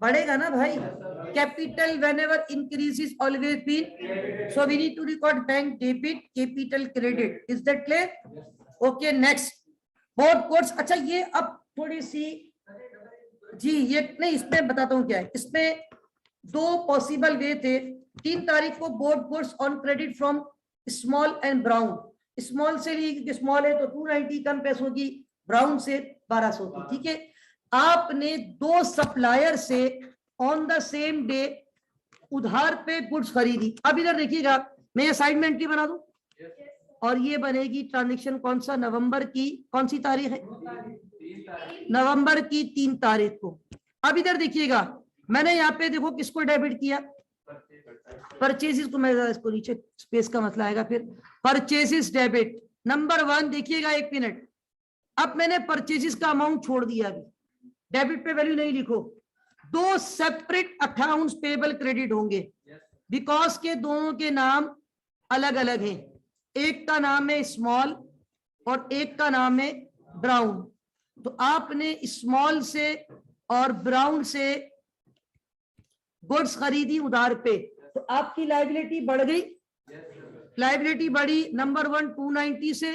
बढ़ेगा ना भाई. Capital whenever increases always be. So we need to record bank debit, capital credit. Is that clear? Okay, next. Board codes. अच्छा, ये अब थोड़ी सी जी, ये नहीं, इसमें बताता हूँ क्या है. इसमें दो पॉसिबल वे थे. 3 तारीख को both goods on credit from small and brown, small से ली क्योंकि स्मॉल है तो 290 कम पैसों की, ब्राउन से 1200 की, ठीक है। आपने 2 सप्लायर से ऑन द सेम डे उधार पे गुड्स खरीदी। अब इधर देखिएगा, मैं ये साइड में एंट्री बना दूं और ये बनेगी ट्रांजेक्शन कौन सा, नवंबर की कौन सी तारीख है, नवंबर की 3 तारीख को। अब इधर देखिएगा, मैंने यहाँ पे देखो किसको डेबिट किया, परचेजेस को, मैं इसको नीचे स्पेस का मसला आएगा फिर, परचेजेस डेबिट नंबर 1। देखिएगा 1 मिनट, अब मैंने परचेजेस का अमाउंट छोड़ दिया, अभी डेबिट पे वैल्यू नहीं लिखो, 2 सेपरेट अकाउंट्स पेबल क्रेडिट होंगे, बिकॉज के दोनों के नाम अलग अलग हैं, एक का नाम है स्मॉल और एक का नाम है ब्राउन। तो आपने स्मॉल से और ब्राउन से गुड्स खरीदी उधार पे, तो आपकी लायबिलिटी बढ़ गई, लायबिलिटी बढ़ी, नंबर 1 290 से,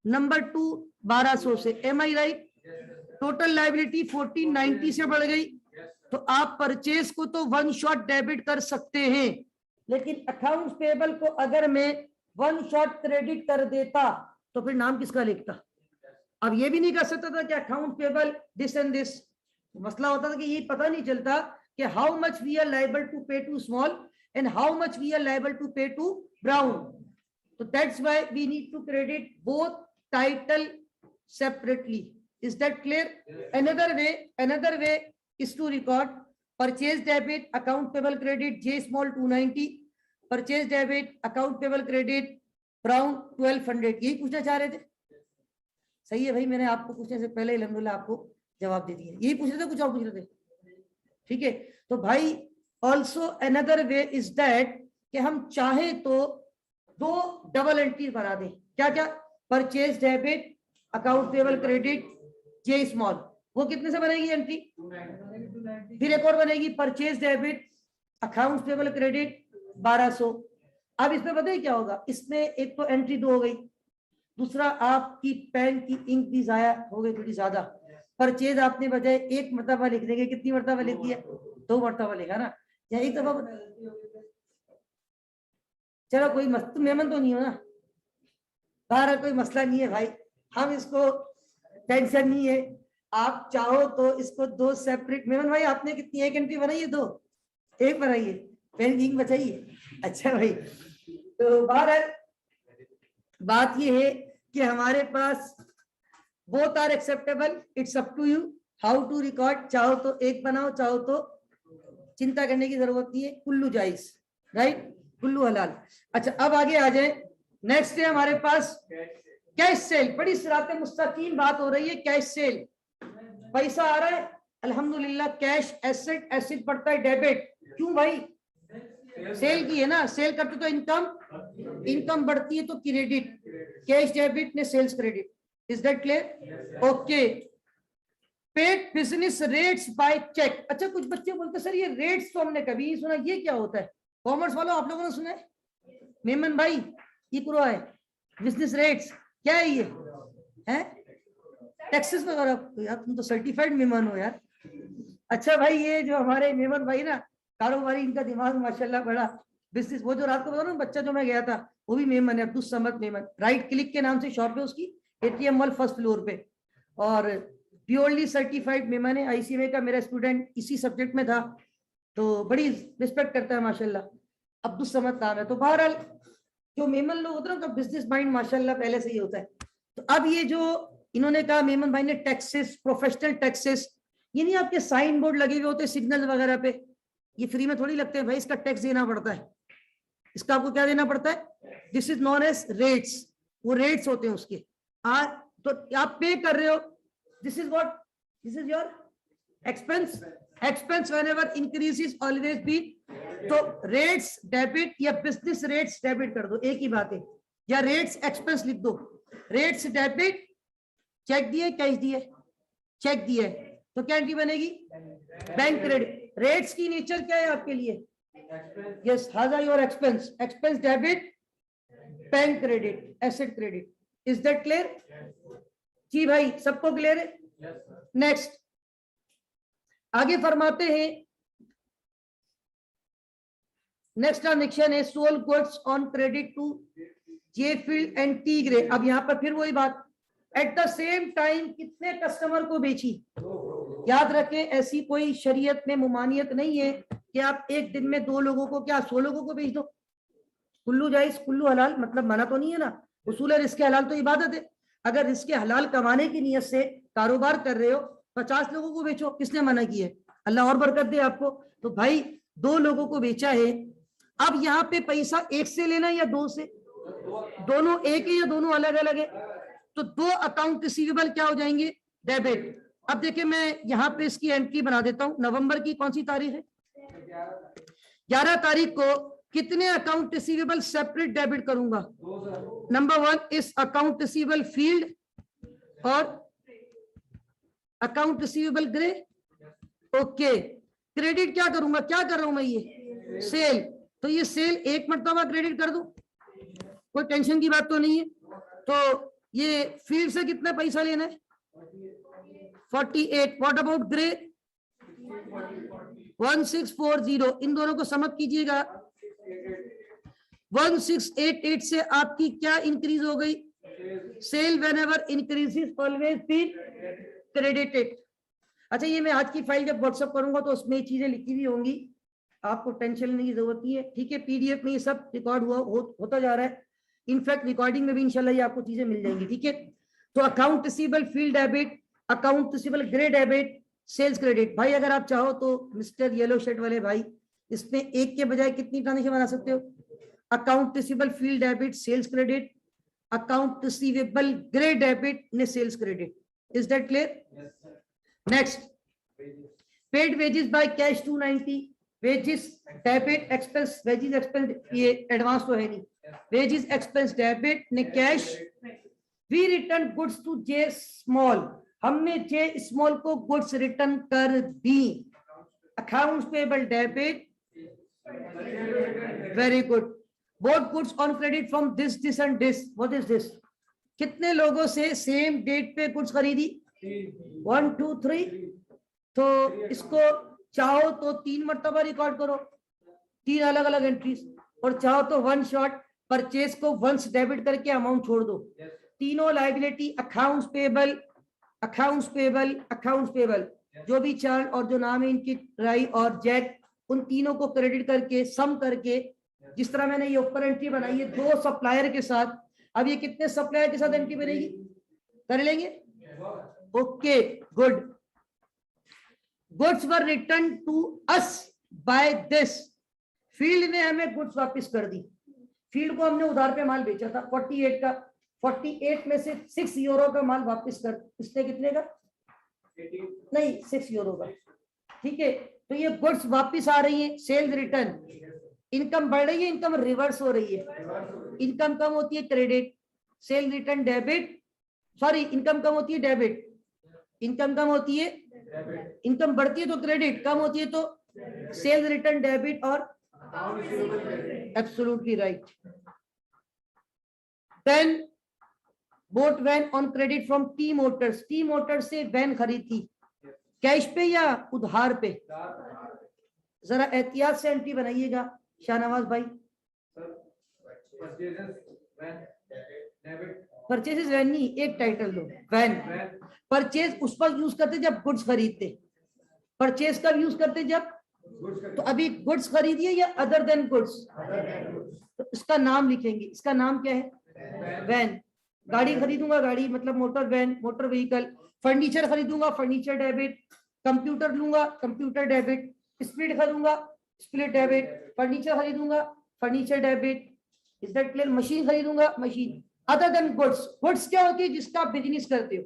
नंबर 2 1200 से, एम आई राइट। टोटल लायबिलिटी 1490 से बढ़ गई। तो आप परचेज को तो 1 शॉट डेबिट कर सकते हैं, लेकिन अकाउंट्स पेबल को अगर मैं 1 शॉट क्रेडिट कर देता तो फिर नाम किसका लिखता। अब ये भी नहीं कर सकता था कि account payable this and this, मसला होता था कि ये पता नहीं चलता कि how much we are liable to pay to Small and how much we are liable to pay to Brown. तो that's why we need to credit both title separately. Is that clear? Another way is to record purchase debit, account payable credit, J small 290, purchase debit, account payable credit, brown 1200। यही पूछना चाह रहे थे? सही है भाई, मैंने आपको पूछने से पहले अल्हम्दुलिल्लाह आपको जवाब दे दिया। यही पूछ रहे थे, कुछ और पूछ रहे थे? ठीक है। तो भाई also another way is that कि हम चाहे तो 2 डबल एंट्री बना दें। क्या क्या? Purchase debit, account payable credit, J Small. वो कितने से बनेगी एंट्री? फिर एक और बनेगी purchase debit, account payable credit 1200। अब इसमें बताइए क्या होगा, इसमें एक तो एंट्री 2 हो गई, दूसरा आपकी पेन की इंक भी जाया हो गई थोड़ी ज्यादा। परचेज आपने बजाय 1 मरतबा लिख देंगे, कितनी मरतबा लिख दिया? 2 मरतबा लिखा ना, या 1 दफा। चलो कोई मस्त मेमन तो नहीं हो ना, बाहर कोई मसला नहीं है भाई, हम इसको टेंशन नहीं है। आप चाहो तो इसको 2 सेपरेट, मेमन भाई आपने कितनी, 1 एंट्री बनाई है? 2, 1 बनाइए, पेन इंक बचाइए। अच्छा भाई, तो बाहर बात ये है कि हमारे पास both are acceptable, it's up to you how to record. चाहो तो 1 बनाओ, चाहो तो चिंता करने की जरूरत नहीं है, कुल्लू जायज, राइट, कुल्लू हलाल। अच्छा अब आगे आ जाए, नेक्स्ट है हमारे पास कैश सेल। बड़ी सिराते मुस्तकीम बात हो रही है, कैश सेल। पैसा आ रहा है अल्हम्दुलिल्लाह, कैश एसेट, एसेट पड़ता है डेबिट। क्यों भाई? सेल की है ना, सेल करते तो इनकम, इनकम बढ़ती है तो क्रेडिट, कैश डेबिट ने sales credit. Is that clear? Okay. Paid business rates by cheque. अच्छा कुछ बच्चे बोलते सर ये रेट्स तो हमने कभी नहीं सुना, ये क्या होता है? कॉमर्स वालों आप लोगों ने सुना है? मेमन भाई ये क्या है बिजनेस रेट्स, क्या है ये? है टैक्सेस वगैरह? यार तुम तो सर्टिफाइड मेमन हो यार। अच्छा भाई, ये जो हमारे मेमन भाई ना, कारोबारी, इनका दिमाग माशाल्लाह बड़ा। बिजनेस, वो जो रात को बता ना बच्चा जो मैं गया था, वो भी मेमन है, अब्दुल समद मेमन। राइट क्लिक के नाम से शॉप है उसकी, एटीएम मॉल फर्स्ट फ्लोर पे, और प्योरली सर्टिफाइड मेमन है। आईसीएमए का मेरा स्टूडेंट इसी सब्जेक्ट में था, तो बड़ी रिस्पेक्ट करता है माशाल्लाह, अब्दुल समद नाम है। तो बहरहाल जो मेमन लोग होते हैं उनका बिजनेस माइंड माशाल्लाह पहले से ही होता है। तो अब ये जो इन्होंने कहा मेमन भाई ने, टैक्सेस, प्रोफेशनल टैक्सेस, ये नहीं आपके साइन बोर्ड लगे हुए होते सिग्नल वगैरह पे, ये फ्री में थोड़ी लगते हैं भाई, इसका टैक्स देना पड़ता है। इसका आपको क्या देना पड़ता है? This is known as rates, वो रेट्स होते हैं उसके। तो आप पे कर रहे हो, this is what, this is your expense. Expense whenever increases always be, तो रेट्स डेबिट या बिजनेस रेट्स डेबिट कर दो, एक ही बात है, या रेट्स एक्सपेंस लिख दो। रेट्स डेबिट, चेक दिए, कैश दिए, चेक दिए, तो क्या एंट्री बनेगी? Bank credit. रेट्स की नेचर क्या है आपके लिए? यस, हाजा your expense, expense debit, bank credit, asset credit. Is that clear? जी भाई, सबको क्लियर है? नेक्स्ट आगे फरमाते हैं, नेक्स्ट ट्रांजेक्शन है sold goods on credit to J Field and T Grey. अब यहाँ पर फिर वही बात, एट द सेम टाइम कितने कस्टमर को बेची। याद रखें ऐसी कोई शरीयत में मुमानियत नहीं है कि आप एक दिन में 2 लोगों को क्या 100 लोगों को बेच दो। कुल्लू जायज कुल्लू हलाल, मतलब मना तो नहीं है ना। उसूल रिस्क हलाल तो इबादत है। अगर रिस्क हलाल कमाने की नियत से कारोबार कर रहे हो 50 लोगों को बेचो, किसने मना किया है? अल्लाह और बरकत दे आपको। तो भाई 2 लोगों को बेचा है। अब यहाँ पे पैसा एक से लेना या 2 से? दोनों एक है या दोनों अलग अलग है? तो 2 अकाउंट रिसीवेबल क्या हो जाएंगे? डेबिट। अब देखिए मैं यहाँ पे इसकी एंट्री बना देता हूँ। नवंबर की कौन सी तारीख है? 11 तारीख को कितने अकाउंट रिसीवेबल सेपरेट डेबिट करूंगा? नंबर 1 इस अकाउंट रिसीवेबल फील्ड और account receivable grey. Okay, credit क्या करूंगा? क्या कर रहा हूं मैं? ये सेल। तो ये सेल एक मरतबा क्रेडिट कर दूं, कोई टेंशन की बात तो नहीं है। तो ये फील्ड से कितना पैसा लेना है? 48। What about grey? 1640। इन दोनों को समझ कीजिएगा। 1688 से आपकी क्या इंक्रीज हो गई? Sale whenever increases always be credited. अच्छा, ये मैं आज की फाइल जब व्हाट्सएप करूंगा तो उसमें ये चीजें लिखी हुई होंगी, आपको टेंशन लेने की जरूरत नहीं है। ठीक है, पीडीएफ में ये सब रिकॉर्ड होता जा रहा है। इनफैक्ट रिकॉर्डिंग में भी इंशाल्लाह ये आपको चीजें मिल जाएंगी। ठीक है, तो account receivable Field debit, account receivable Grey debit, sales credit. भाई अगर आप चाहो तो मिस्टर येलो शर्ट वाले भाई, इसमें एक के बजाय कितनी ट्रांजेक्शन बना सकते हो? Account receivable Field debit sales credit, account receivable Grey debit ने sales credit. Is that clear? Next, paid wages by cash 290। Wages debit expense, wages expense ये एडवांस तो है नहीं, वेजेस एक्सपेंस डेबिट ने cash. We return goods to J Small, हमने J Small को goods return कर दी। Accounts payable debit, very good. Both goods on credit from this and this. What is this? कितने लोगों से सेम डेट पे goods खरीदी? 1 2 3। तो इसको चाहो तो 3 मरतबा रिकॉर्ड करो, 3 अलग अलग एंट्रीज, और चाहो तो 1 शॉट परचेज को वंस डेबिट करके अमाउंट छोड़ दो। तीनों liability accounts payable, accounts payable, accounts payable, जो भी चार्ट और जो नाम है इनकी ट्राई और जेट, उन तीनों को क्रेडिट करके सम करके, जिस तरह मैंने ये ऊपर एंट्री बनाई है 2 सप्लायर के साथ। अब ये कितने सप्लायर के साथ एंट्री बनेगी? कर लेंगे? Okay good. Goods were return to us by this. Field ने हमें गुड्स वापस कर दी। फील्ड को हमने उधार पे माल बेचा था 48 का, 48 में से 6 यूरो का माल वापस कर, इसने कितने का? नहीं 6 यूरो का। ठीक है, तो ये गुड्स वापस आ रही है, सेल्स रिटर्न। इनकम बढ़ रही है, इनकम रिवर्स हो रही है। इनकम कम होती है credit, sale return debit, sorry income कम होती है डेबिट, इनकम कम होती है, इनकम बढ़ती है तो क्रेडिट, कम होती है तो सेल रिटर्न डेबिट। और absolutely right. Then bought van on credit from T Motors. T Motors से वैन खरीदी कैश पे या उधार पे? जरा एहतियात से एंट्री बनाइएगा शाहनवाज भाई। परचेजेस वैन नहीं, एक टाइटल दो, वैन। परचेज उस पर यूज करते जब गुड्स खरीदते, परचेज कब यूज करते? जब, तो अभी गुड्स खरीदिए या अदर देन गुड्स? तो इसका नाम लिखेंगे, इसका नाम क्या है? वैन। गाड़ी खरीदूंगा, गाड़ी मतलब motor van, motor vehicle. Furniture खरीदूंगा, फर्नीचर डेबिट। कंप्यूटर लूंगा, कंप्यूटर डेबिट। स्प्लिट खरीदूंगा, स्प्लिट डेबिट। फर्नीचर खरीदूंगा, furniture debit. Is that clear? Machine खरीदूंगा, machine. Other than goods, goods क्या होती है? जिसका आप बिजनेस करते हो,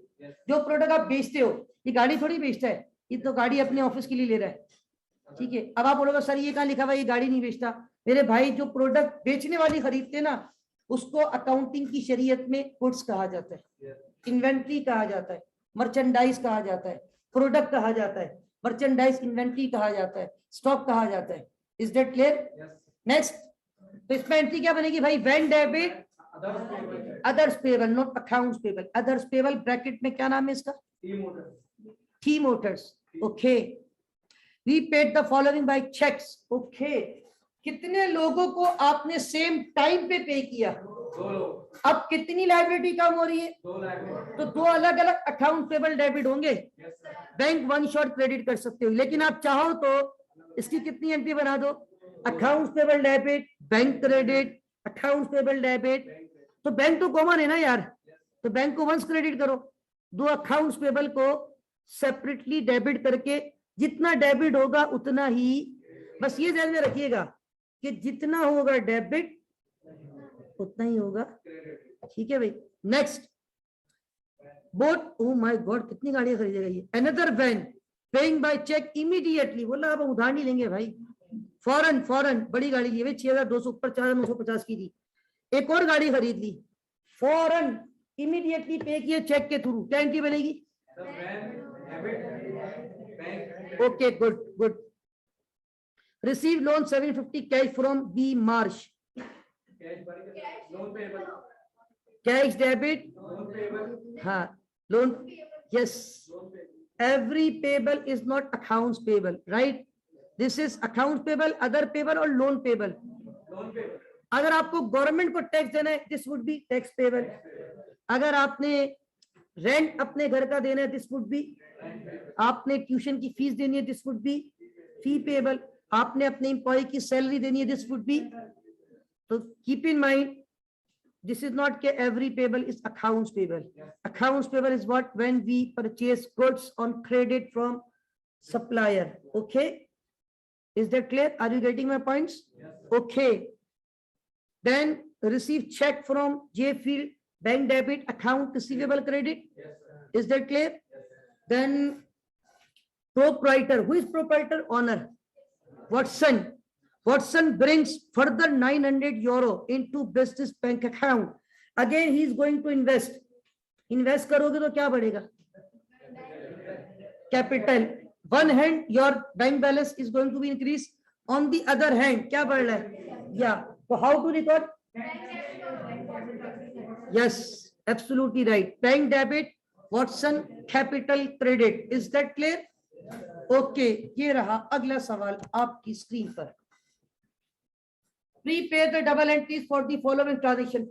जो प्रोडक्ट आप बेचते हो। ये गाड़ी थोड़ी बेचता है, ये तो गाड़ी अपने ऑफिस के लिए ले रहा है। ठीक है, अब आप बोलोगे सर ये कहाँ लिखा हुआ ये गाड़ी नहीं बेचता? मेरे भाई जो प्रोडक्ट बेचने वाली खरीदते ना, उसको अकाउंटिंग की शरीयत में गुड्स कहा जाता है, इन्वेंट्री कहा जाता है, मर्चेंडाइज कहा जाता है, प्रोडक्ट कहा जाता है, मर्चेंडाइज इन्वेंट्री कहा जाता है, स्टॉक कहा जाता है। Is that clear? नेक्स्ट, तो इसमें एंट्री क्या बनेगी भाई? Van debit, others payable, not accounts payable. Others payable bracket में क्या नाम है इसका? T Motors. Okay, we paid the following by cheques. Okay, कितने लोगों को आपने सेम टाइम पे पे किया? 2 लोग। अब कितनी लायबिलिटी कम हो रही है? 2 लायबिलिटी। तो 2 अलग अलग अकाउंट पेबल डेबिट होंगे। बैंक वन शॉट क्रेडिट कर सकते हो, लेकिन आप चाहो तो इसकी कितनी एंट्री बना दो? Account payable debit, bank credit, account payable debit. तो बैंक तो कॉमन है ना यार, तो बैंक को वंस क्रेडिट करो। 2 अकाउंट्स पेबल को सेपरेटली डेबिट करके जितना डेबिट होगा उतना ही, बस ये ध्यान में रखिएगा कि जितना होगा डेबिट उतना ही होगा, ठीक है भाई। Next, bought, oh my god कितनी गाड़ियां खरीदेगा ये। Another van paying by cheque immediately, बोला अब उधार नहीं लेंगे भाई, फौरन बड़ी गाड़ी ली भाई, 6200 ऊपर 4950 की थी। एक और गाड़ी खरीद ली, फौरन इमीडिएटली पे किए चेक के थ्रू, क्या एंट्री बनेगी? Okay, good. Receive loan 750 cash from B Marsh, cash debit, हाँ loan, yes. Every payable is not accounts payable, right? This is account payable, other payable और लोन पेबल। अगर आपको government को tax देना है, this would be tax payable. अगर आपने rent अपने घर का देना है, दिस वुड बी। आपने ट्यूशन की फीस देनी है, this would be fee payable. आपने अपने एम्प्लॉय की सैलरी देनी है, दिस वुड बी। तो keep in mind, this is not ke every payable is accounts payable. Accounts payable is what? When we purchase goods on credit from supplier. Okay, is that clear? Are you getting my points? Yes, okay. Then receive check from J Field, bank debit, account receivable credit. Yes, sir. Is that clear? Yes, sir. Then proprietor, who is proprietor? Owner. Watson brings further 900 euro into business bank account. Again, he is going to invest. Invest करोगे तो क्या बढ़ेगा? Capital. One hand, your bank balance is going to be increased. On the other hand, क्या बढ़ रहा है? Yeah. So how to record? Yes, absolutely right. Bank debit, Watson capital credit. Is that clear? Okay. ये रहा अगला सवाल आपकी screen पर। Prepare the double entries for the following transaction.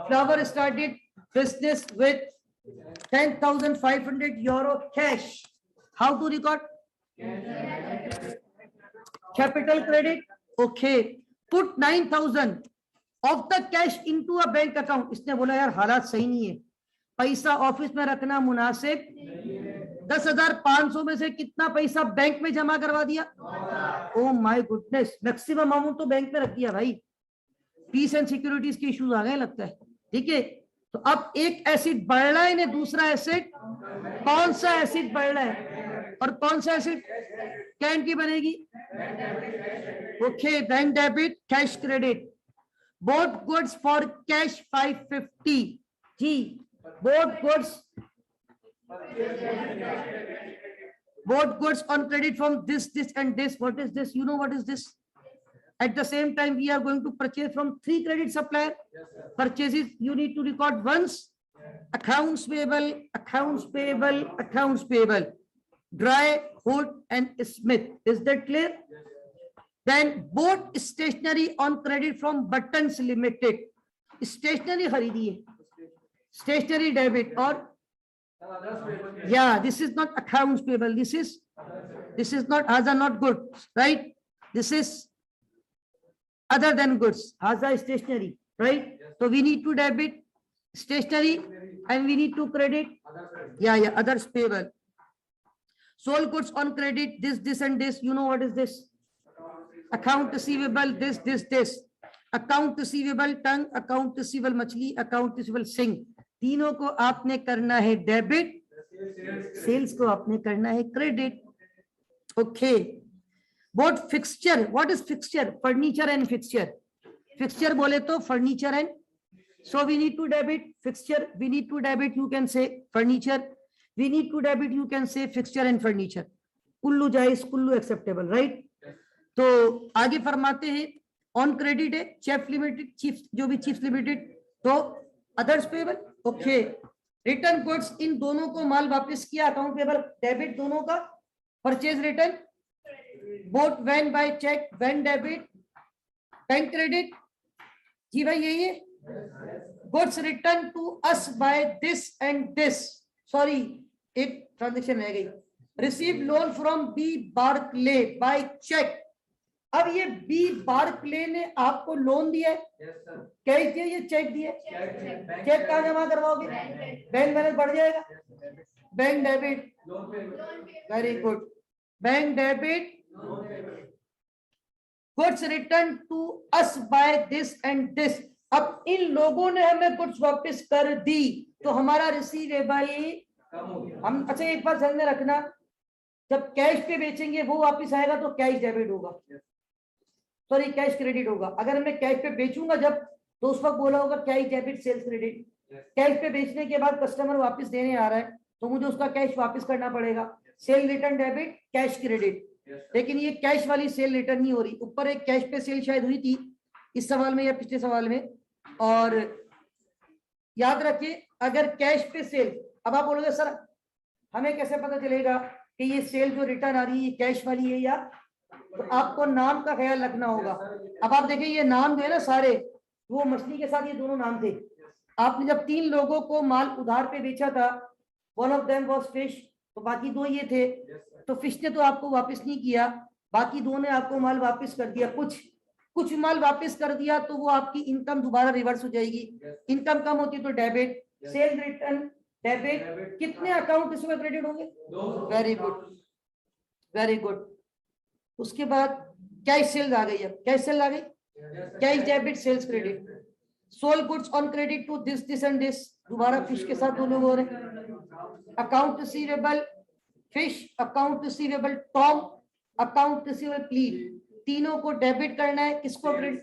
Flower started business with 10,500 euro cash. How to record? Capital credit. Okay. Put 9,000 of the cash into a bank account. इसने बोला यार हालात सही नहीं है, पैसा ऑफिस में रखना मुनासिब। 10,500 में से कितना पैसा बैंक में जमा करवा दिया? Oh my goodness, maximum amount तो बैंक में रख दिया भाई। पीस एंड सिक्योरिटीज के इश्यूज आ गए लगता है, ठीक है। तो अब एक एसिड बढ़ रहा है, दूसरा एसिड, कौन सा एसिड बढ़ रहा है और कौन सा एसिड? कैन की बनेगी। Okay, bank debit, cash credit. Bought goods for cash 550 जी। Bought goods on credit from this and this. What is this? You know what is this? At the same time, we are going to purchase from 3 credit supplier. Yes, purchases you need to record once. Accounts payable, Dry, Hood and Smith. Is that clear? Yes. Then both stationery on credit from Buttons Limited. Stationery खरीदी है, stationery debit और yeah, this is not accounts payable. This is not Haza, not goods, right? This is other than goods. Haza stationery, right? Yes. So we need to debit stationery and we need to credit. Yeah, others payable. Sold goods on credit, this and this. You know what is this? Account receivable, this. Account receivable tongue, account receivable मछली, account receivable Singh. तीनों को आपने करना है debit, sales को आपने करना है credit. Okay. Both fixture, what is fixture? Furniture and fixture. Fixture बोले तो furniture and, so we need to debit fixture, we need to debit, you can say furniture, we need to debit, you can say fixture and furniture. कुल्लू जायज, कुल्लू acceptable, right? तो आगे फरमाते हैं on credit है चेफ लिमिटेड, चिप्स जो भी चिप्स लिमिटेड, तो others payable. Okay. Return goods, इन दोनों को माल वापस किया, अकाउंट पेबल डेबिट दोनों का। Purchase return both van by cheque, van debit, bank credit. जी भाई यही है। Goods return to us by this and this, sorry एक ट्रांजेक्शन रह गई, receive loan from B Barclay by cheque. अब ये बी बार्कले ने आपको लोन दिया है, कैश दिया, ये चेक दिया, चेक कहाँ जमा करवाओगे, बैंक बैलेंस बढ़ जाएगा, bank debit, very good, bank debit, goods return to us by this and this. अब इन लोगों ने हमें गुड्स वापस कर दी तो हमारा रिसीवेबल हम, अच्छा एक बार ध्यान में रखना, जब कैश पे बेचेंगे वो वापस आएगा तो कैश डेबिट होगा, सॉरी कैश क्रेडिट होगा। अगर मैं कैश पे बेचूंगा जब, तो उस वक्त बोला होगा cash debit sales credit. Cash पे बेचने के बाद कस्टमर वापस देने आ रहा है तो मुझे उसका कैश वापस करना पड़ेगा, cell return debit, cash credit. लेकिन ये कैश वाली सेल रिटर्न नहीं हो रही। ऊपर एक कैश पे सेल शायद हुई थी इस सवाल में या पिछले सवाल में, और याद रखिए अगर कैश पे सेल, अब आप बोलोगे सर हमें कैसे पता चलेगा कि ये सेल जो रिटर्न आ रही है कैश वाली है या, तो आपको नाम का ख्याल रखना होगा। अब आप देखिए ये नाम जो है ना सारे, वो मछली के साथ ये दोनों नाम थे। आपने जब 3 लोगों को माल उधार पे बेचा था, one of them was fish, तो बाकी 2 ये थे, तो फिश ने तो आपको वापस नहीं किया, बाकी 2 ने आपको माल वापस कर दिया। कुछ माल वापस कर दिया तो वो आपकी इनकम दोबारा रिवर्स हो जाएगी। इनकम कम होती है तो डेबिट, सेल रिटर्न डेबिट, कितने अकाउंट इसमें क्रेडिट होंगे, वेरी गुड वेरी गुड। उसके बाद कैश सेल्स आ गई, अब कैश सेल आ गई, cash debit sales credit, sold goods on credit to this this and this, दोबारा फिश के साथ 2 लोग हो रहे हैं। Account receivable Fish, account receivable Tom, account receivable Pleed, तीनों को डेबिट करना है, किसको credit,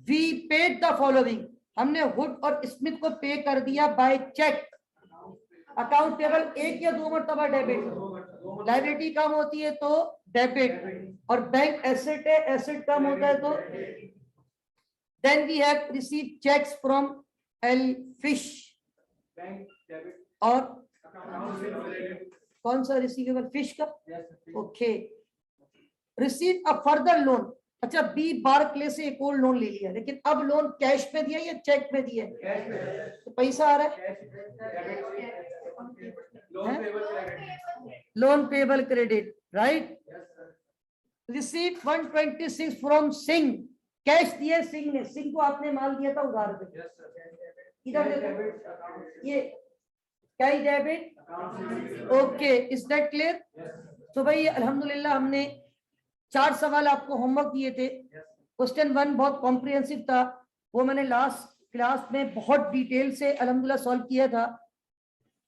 we paid the following, हमने वुड और स्मिथ को पे कर दिया बाय चेक। अकाउंट टेबल 1 या 2 मरतबा डेबिट, लायबिलिटी कम होती है तो डेबिट, और बैंक एसेट है, एसेट कम होता है तो then we have receive cheques from L Fish, और कौन सा रिसीवेबल, फिश का, okay. Receive a further loan, अच्छा बी बार्कले से एक और लोन ले लिया, लेकिन अब लोन कैश में दिया या चेक में दिया, तो पैसा आ रहा है, loan payable credit, right. Receive 126 from Singh, cash दिया सिंह ने, सिंह को आपने माल दिया था उधार पे, इधर देखो ये cash debit, okay, is that clear. तो भाई अल्हम्दुलिल्लाह हमने 4 सवाल आपको होमवर्क दिए थे। क्वेश्चन 1 बहुत कॉम्प्रिहेंसिव था, वो मैंने लास्ट क्लास में बहुत डिटेल से अल्हम्दुलिल्लाह सॉल्व किया था।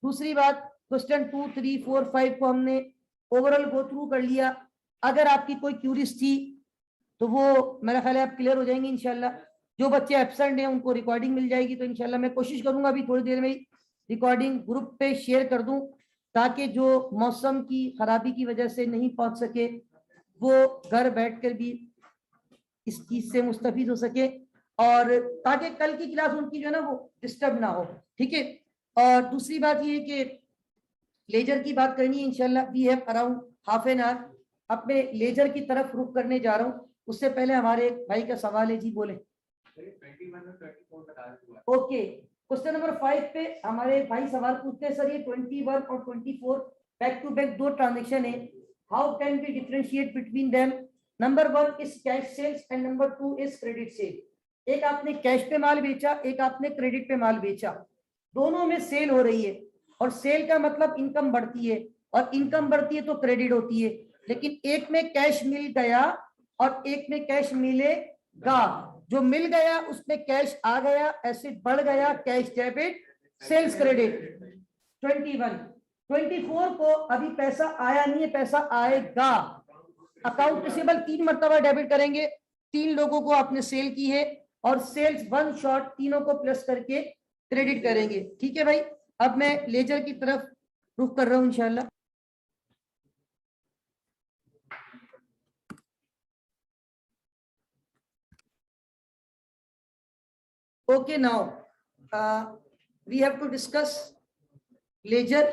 दूसरी बात, क्वेश्चन 2, 3, 4, 5 को हमने ओवरऑल गो थ्रू कर लिया। अगर आपकी कोई क्यूरीज थी तो वो मेरा ख्याल है आप क्लियर हो जाएंगे इंशाल्लाह। जो बच्चे एब्सेंट हैं उनको रिकॉर्डिंग मिल जाएगी, तो इंशाल्लाह मैं कोशिश करूंगा अभी थोड़ी देर में रिकॉर्डिंग ग्रुप पे शेयर कर दूं, ताकि जो मौसम की खराबी की वजह से नहीं पहुंच सके वो घर बैठकर भी इस चीज से मुस्तफीद हो सके, और ताकि कल की क्लास उनकी जो है ना वो डिस्टर्ब ना हो, ठीक है। और दूसरी बात ये है कि लेजर की बात करनी है इंशाल्लाह, we have around half an hour. अब मैं लेजर की तरफ रुख करने जा रहा हूँ, उससे पहले हमारे एक भाई का सवाल है, जी बोले। ओके, क्वेश्चन नंबर 5 पे हमारे भाई सवाल पूछते हैं, सर ये 21 और 24 बैक टू बैक 2 ट्रांजेक्शन है, how can we differentiate between them. Number 1 is cash sales and number 2 is credit sale. एक आपने कैश पे माल बेचा, एक आपने क्रेडिट पे माल बेचा, दोनों में सेल हो रही है, और सेल का मतलब इनकम बढ़ती है, और इनकम बढ़ती है तो क्रेडिट होती है। लेकिन एक में कैश मिल गया और एक में कैश मिलेगा, जो मिल गया उसमें कैश आ गया, एसेट बढ़ गया, कैश डेबिट सेल्स क्रेडिट। 21 24 को अभी पैसा आया नहीं है, पैसा आएगा। अकाउंट रिसीवेबल 3 मरतबा डेबिट करेंगे, 3 लोगों को आपने सेल की है, और सेल्स 1 शॉट तीनों को प्लस करके क्रेडिट करेंगे, ठीक है भाई। अब मैं लेजर की तरफ रुख कर रहा हूं इंशाल्लाह। Okay, now we have to discuss ledger.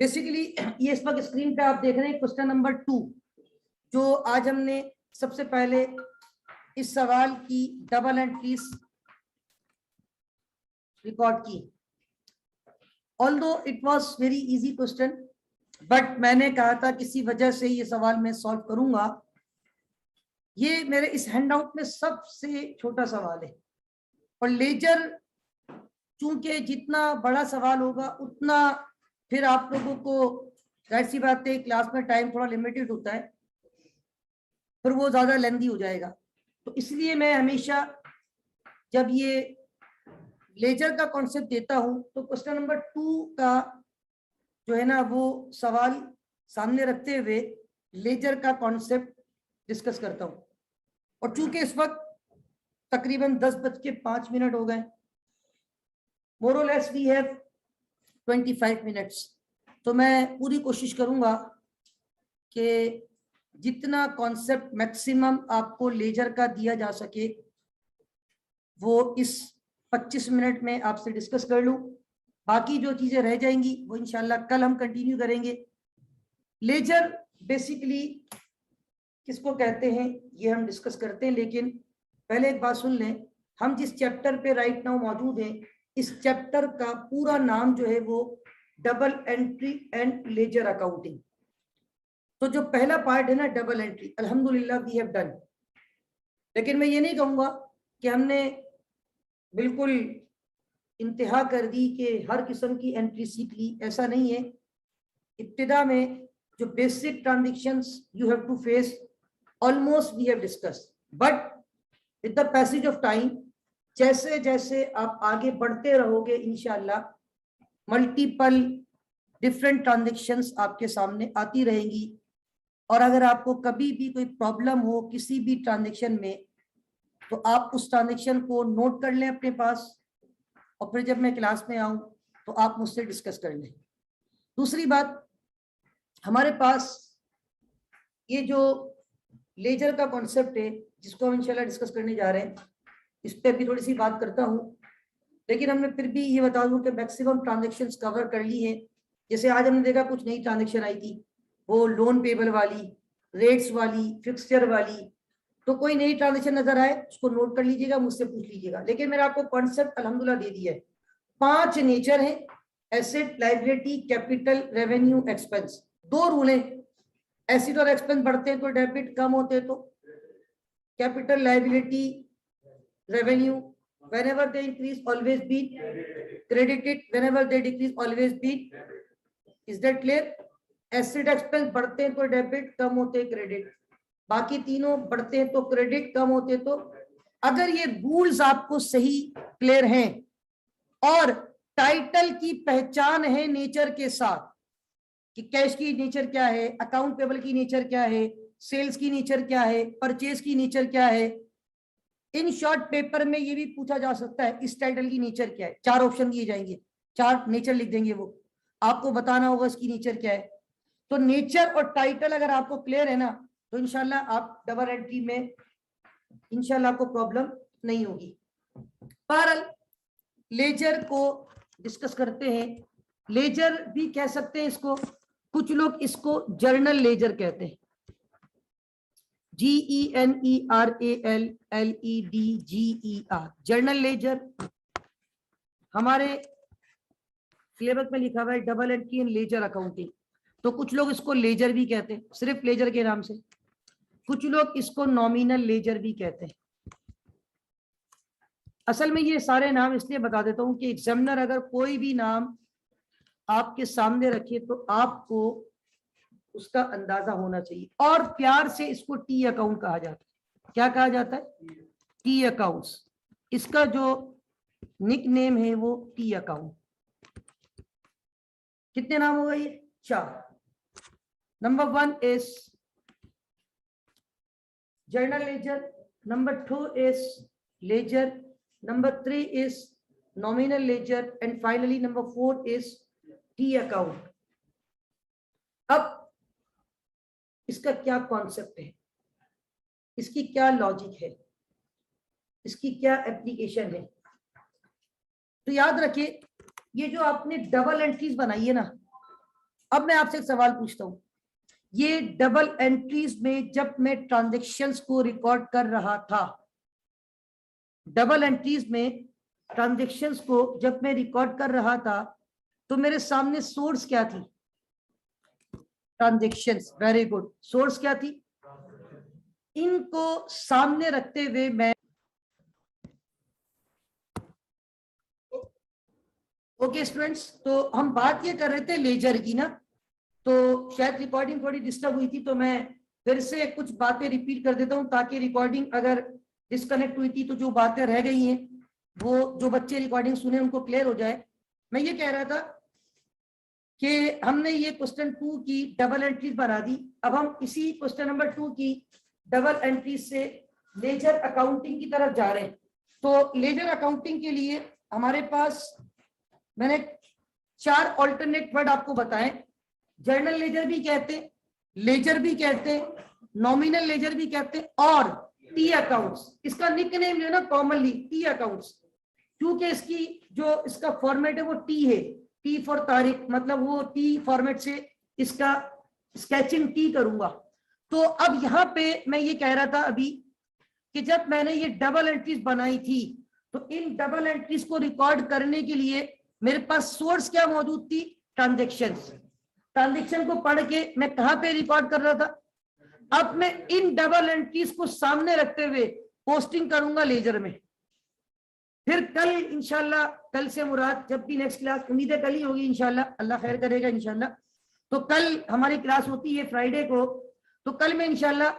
Basically ये इस वक्त स्क्रीन पे आप देख रहे हैं क्वेश्चन नंबर 2, जो आज हमने सबसे पहले इस सवाल की डबल एंट्रीज रिकॉर्ड की। Although it was very easy question, but मैंने कहा था किसी वजह से ये सवाल मैं सॉल्व करूंगा। ये मेरे इस हैंडआउट में सबसे छोटा सवाल है, और लेजर चूंकि जितना बड़ा सवाल होगा उतना फिर आप लोगों को, जाहिर सी बात है क्लास में टाइम थोड़ा लिमिटेड होता है, फिर वो ज्यादा लेंदी हो जाएगा। तो इसलिए मैं हमेशा जब ये लेजर का कॉन्सेप्ट देता हूं तो क्वेश्चन नंबर 2 का जो है ना वो सवाल सामने रखते हुए लेजर का कॉन्सेप्ट डिस्कस करता हूं। और चूंकि इस वक्त तकरीबन 10:05 हो गए, मोर और लेस वी हैव 25 मिनट्स, तो मैं पूरी कोशिश करूंगा कि जितना कॉन्सेप्ट मैक्सिमम आपको लेजर का दिया जा सके वो इस 25 मिनट में आपसे डिस्कस कर लूं। बाकी जो चीजें रह जाएंगी वो इंशाल्लाह कल हम कंटिन्यू करेंगे। लेजर बेसिकली किसको कहते हैं ये हम डिस्कस करते हैं, लेकिन पहले एक बात सुन लें, हम जिस चैप्टर पे राइट नाउ मौजूद हैं इस चैप्टर का पूरा नाम जो है वो double entry and ledger accounting. तो जो पहला पार्ट है ना डबल एंट्री, अल्हम्दुलिल्लाह वी हैव डन। लेकिन मैं ये नहीं कहूंगा कि हमने बिल्कुल इंतहा कर दी कि हर किस्म की एंट्री सीख ली, ऐसा नहीं है। इब्तिदा में जो basic transactions you have to face almost we have discussed, but with the passage of time जैसे जैसे आप आगे बढ़ते रहोगे इंशाल्लाह मल्टीपल डिफरेंट ट्रांजेक्शंस आपके सामने आती रहेंगी। और अगर आपको कभी भी कोई प्रॉब्लम हो किसी भी ट्रांजेक्शन में तो आप उस ट्रांजेक्शन को नोट कर लें अपने पास, और फिर जब मैं क्लास में आऊं तो आप मुझसे डिस्कस कर लें। दूसरी बात, हमारे पास ये जो लेजर का कॉन्सेप्ट है जिसको हम इंशाल्लाह डिस्कस करने जा रहे हैं, इस पर भी थोड़ी सी बात करता हूं, लेकिन हमने फिर भी ये बता दूं कि मैक्सिमम ट्रांजेक्शन्स कवर कर ली है। जैसे आज हमने देखा कुछ नई ट्रांजेक्शन आई थी, वो लोन पेबल वाली, रेट्स वाली, फिक्सचर वाली। तो कोई नई ट्रांजेक्शन नजर आए उसको नोट कर लीजिएगा, मुझसे पूछ लीजिएगा। लेकिन मैंने आपको कॉन्सेप्ट अल्हम्दुलिल्लाह दे दिया है। 5 नेचर है, asset, liability, capital, revenue, expense. 2 rule है, एसेट और एक्सपेंस बढ़ते हैं तो डेबिट, कम होते हैं तो capital, liability, revenue. whenever they increase always be credited, whenever they decrease always be, is that clear? Asset expense बढ़ते हैं तो डेबिट, कम होते हैं क्रेडिट। बाकी तीनों बढ़ते हैं तो क्रेडिट, कम होते हैं तो। अगर ये रूल्स आपको सही क्लियर हैं और टाइटल की पहचान है नेचर के साथ कि कैश की नेचर क्या है, अकाउंट पेबल की नेचर क्या है, सेल्स की नेचर क्या है, परचेज की नेचर क्या है। इन शॉर्ट पेपर में ये भी पूछा जा सकता है इस टाइटल की नेचर क्या है। 4 ऑप्शन दिए जाएंगे, 4 नेचर लिख देंगे, वो आपको बताना होगा इसकी नेचर क्या है। तो नेचर और टाइटल अगर आपको क्लियर है ना तो इंशाल्लाह आप डबल एंट्री में इंशाल्लाह आपको प्रॉब्लम नहीं होगी। बहरहाल लेजर को डिस्कस करते हैं। लेजर भी कह सकते हैं इसको, कुछ लोग इसको जर्नल लेजर कहते हैं, GENERALLEDGER, जर्नल लेजर। हमारे सिलेबस में लिखा हुआ है double entry and ledger accounting. तो कुछ लोग इसको लेजर भी कहते हैं सिर्फ लेजर के नाम से, कुछ लोग इसको नॉमिनल लेजर भी कहते हैं। असल में ये सारे नाम इसलिए बता देता हूं कि एग्जामिनर अगर कोई भी नाम आपके सामने रखे तो आपको उसका अंदाजा होना चाहिए। और प्यार से इसको टी अकाउंट कहा जाता है। क्या कहा जाता है? T accounts. इसका जो निक नेम है वो टी अकाउंट। कितने नाम होगा ये? 4। Number 1 is journal ledger, number 2 is ledger, number 3 is nominal ledger, and finally number 4 is T account. अब इसका क्या कॉन्सेप्ट है, इसकी क्या लॉजिक है, इसकी क्या एप्लीकेशन है? तो याद रखिए ये जो आपने डबल एंट्रीज बनाई है ना, अब मैं आपसे एक सवाल पूछता हूं, ये डबल एंट्रीज में जब मैं ट्रांजेक्शन्स को रिकॉर्ड कर रहा था, डबल एंट्रीज में ट्रांजेक्शन्स को जब मैं रिकॉर्ड कर रहा था, तो मेरे सामने सोर्स क्या थी? ट्रांजेक्शन्स। Very good. सोर्स क्या थी? इनको सामने रखते हुए मैं ओके स्टूडेंट्स, तो हम बात ये कर रहे थे लेजर की ना, तो शायद रिकॉर्डिंग थोड़ी डिस्टर्ब हुई थी, तो मैं फिर से कुछ बातें रिपीट कर देता हूं ताकि रिकॉर्डिंग अगर डिस्कनेक्ट हुई थी तो जो बातें रह गई हैं वो जो बच्चे रिकॉर्डिंग सुने उनको क्लियर हो जाए। मैं ये कह रहा था कि हमने ये क्वेश्चन 2 की डबल एंट्रीज बना दी। अब हम इसी क्वेश्चन नंबर 2 की डबल एंट्रीज से लेजर अकाउंटिंग की तरफ जा रहे हैं। तो लेजर अकाउंटिंग के लिए हमारे पास मैंने 4 ऑल्टरनेट वर्ड आपको बताएं। जर्नल लेजर भी कहते हैं, लेजर भी कहते हैं, नॉमिनल लेजर भी कहते हैं, और टी अकाउंट्स। इसका निकनेम जो है ना कॉमनली टी अकाउंट्स, क्योंकि इसकी जो इसका फॉर्मेट है वो टी है, टी फॉर तारीख, मतलब वो टी फॉर्मेट से इसका स्केचिंग टी करूंगा। तो अब यहाँ पे मैं ये कह रहा था अभी कि जब मैंने ये डबल एंट्रीज बनाई थी, तो इन डबल एंट्रीज को रिकॉर्ड करने के लिए मेरे पास सोर्स क्या मौजूद थी? ट्रांजेक्शन्स। ट्रांजेक्शन को पढ़ के मैं कहां पे रिकॉर्ड कर रहा था? अब मैं इन डबल एंट्रीज को सामने रखते हुए पोस्टिंग करूंगा लेजर में। फिर कल इंशाल्लाह, कल से मुराद जब भी नेक्स्ट क्लास, उम्मीद है कल ही होगी इंशाल्लाह, अल्लाह खैर करेगा इंशाल्लाह। तो कल हमारी क्लास होती है फ्राइडे को, तो कल मैं इंशाल्लाह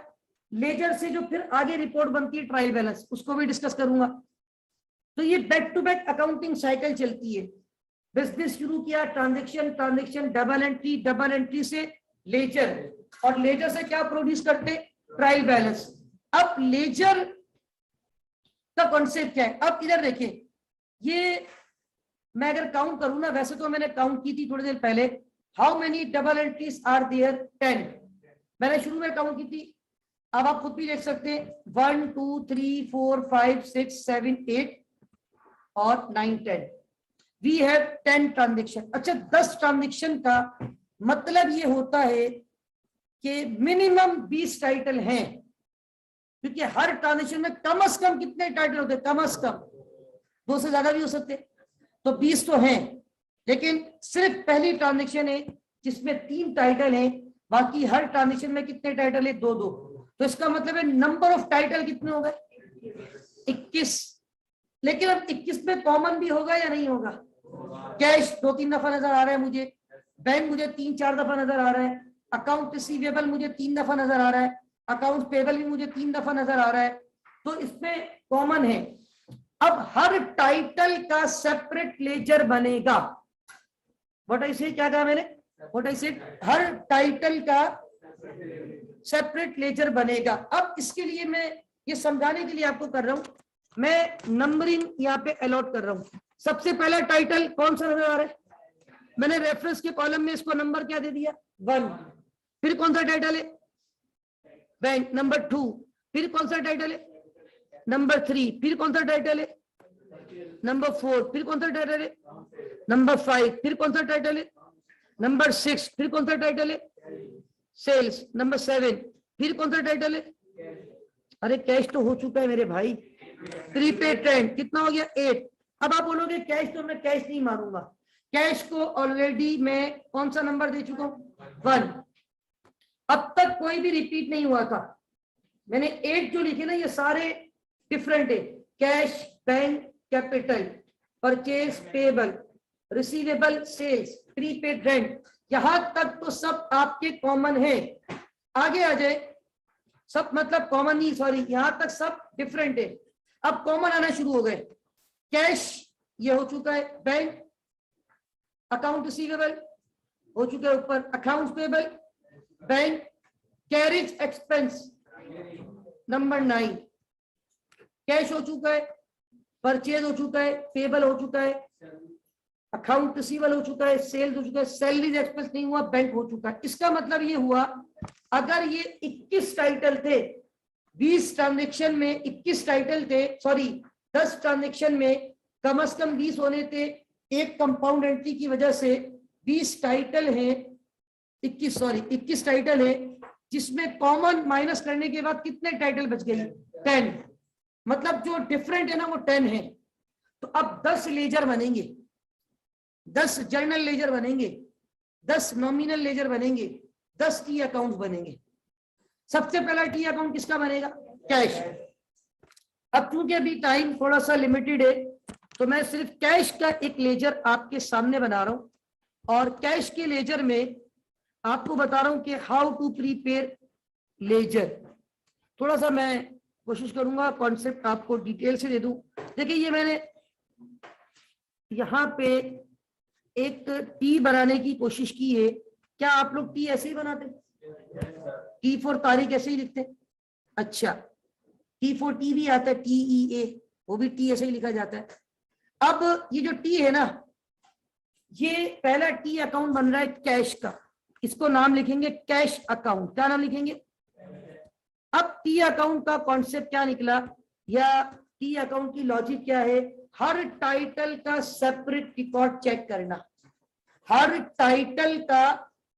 लेजर से जो फिर आगे रिपोर्ट बनती है ट्रायल बैलेंस, उसको भी डिस्कस करूंगा। तो ये back to back accounting cycle चलती है। बिजनेस शुरू किया, ट्रांजेक्शन, ट्रांजेक्शन, डबल एंट्री से लेजर, और लेजर से क्या प्रोड्यूस करते? Trial balance. अब लेजर का कॉन्सेप्ट क्या है? अब इधर देखिए, ये मैं अगर काउंट करूं ना, वैसे तो मैंने काउंट की थी थोड़ी देर पहले, how many double entries are there? 10 मैंने शुरू में काउंट की थी। अब आप खुद भी देख सकते हैं, 1 2 3 4 5 6 7 8 और 9 10, वी हैव 10 ट्रांजेक्शन। अच्छा, 10 ट्रांजेक्शन का मतलब ये होता है कि मिनिमम 20 टाइटल हैं, क्योंकि हर ट्रांजेक्शन में कम से कम कितने टाइटल होते हैं? कम से कम 2 से ज्यादा भी हो सकते हैं, तो 20 तो हैं। लेकिन सिर्फ पहली ट्रांजेक्शन है जिसमें 3 टाइटल हैं, बाकी हर ट्रांजेक्शन में कितने टाइटल है? 2-2। तो इसका मतलब है नंबर ऑफ टाइटल कितने हो गए? 21। लेकिन अब 21 में कॉमन भी होगा या नहीं होगा? कैश 2-3 दफा नजर आ रहा है मुझे, बैंक मुझे 3-4 दफा नजर आ रहा है, अकाउंट रिसीवेबल मुझे 3 दफा नजर आ रहा है, अकाउंट पेबल भी मुझे 3 दफा नजर आ रहा है, तो इसमें कॉमन है। अब हर टाइटल का सेपरेट लेजर बनेगा। व्हाट आई से, क्या कहा मैंने? व्हाट आई से, हर टाइटल का सेपरेट लेजर बनेगा। अब इसके लिए मैं ये समझाने के लिए आपको कर रहा हूं, मैं नंबरिंग यहाँ पे अलॉट कर रहा हूं। सबसे पहला टाइटल कौन सा नजर आ रहा है? मैंने रेफरेंस के कॉलम में इसको नंबर क्या दे दिया? 1। फिर कौन सा टाइटल है? बैंक। नंबर 2। फिर कौन सा टाइटल है? नंबर 3। फिर कौन सा टाइटल है? नंबर 4। फिर कौन सा टाइटल है? नंबर 5। फिर कौन सा टाइटल है? नंबर 6। फिर कौन सा टाइटल है? सेल्स। नंबर 7। फिर कौन सा टाइटल है? अरे कैश तो हो चुका है मेरे भाई। प्रीपेड ट्रेंड कितना हो गया? 8। अब आप बोलोगे कैश तो मैं कैश नहीं मारूंगा, कैश को ऑलरेडी मैं कौन सा नंबर दे चुका हूं? 1। अब तक कोई भी रिपीट नहीं हुआ था। मैंने 8 जो लिखे ना, ये सारे डिफरेंट है। Cash, bank, capital, purchase, payable, receivable, sales, prepaid rent, यहां तक तो सब आपके कॉमन है। आगे आ जाए, सब मतलब कॉमन नहीं, सॉरी, यहां तक सब डिफरेंट है। अब कॉमन आना शुरू हो गए। कैश ये हो चुका है, बैंक, अकाउंट रिसीवेबल हो चुका है ऊपर, account payable, bank, carriage expense number 9, cash हो चुका है, परचेज हो चुका है, पेबल हो चुका है, अकाउंट रिसीवेबल हो चुका है, सेल्स हो चुका है, सैलरीज एक्सपेंस नहीं हुआ, बैंक हो चुका है। इसका मतलब ये हुआ, अगर ये 21 टाइटल थे, 20 ट्रांजेक्शन में 21 टाइटल थे, सॉरी 10 ट्रांजेक्शन में कम से कम 20 होने थे, एक कंपाउंड एंट्री की वजह से 20 टाइटल हैं, 21, सॉरी 21 टाइटल है, जिसमें कॉमन माइनस करने के बाद कितने टाइटल बच गए? 10। मतलब जो डिफरेंट है ना वो 10 है। तो अब 10 लेजर बनेंगे, 10 जर्नल लेजर बनेंगे, 10 नॉमिनल लेजर बनेंगे, 10 टी अकाउंट बनेंगे। सबसे पहला टी अकाउंट किसका बनेगा? कैश। अब चूंकि अभी टाइम थोड़ा सा लिमिटेड है तो मैं सिर्फ कैश का एक लेजर आपके सामने बना रहा हूं, और कैश के लेजर में आपको बता रहा हूं कि हाउ टू प्रीपेयर लेजर। थोड़ा सा मैं कोशिश करूंगा कॉन्सेप्ट आपको डिटेल से दे दूं। देखिए ये मैंने यहाँ पे एक टी बनाने की कोशिश की है। क्या आप लोग टी ऐसे ही बनाते? टी फॉर तारीख ऐसे ही लिखते? अच्छा, टी फॉर टी भी आता है, TEA, वो भी टी ऐसे ही लिखा जाता है। अब ये जो टी है ना, ये पहला टी अकाउंट बन रहा है कैश का, इसको नाम लिखेंगे कैश अकाउंट। क्या नाम लिखेंगे? अब टी अकाउंट का कॉन्सेप्ट क्या निकला, या टी अकाउंट की लॉजिक क्या है? हर टाइटल का सेपरेट रिकॉर्ड चेक करना, हर टाइटल का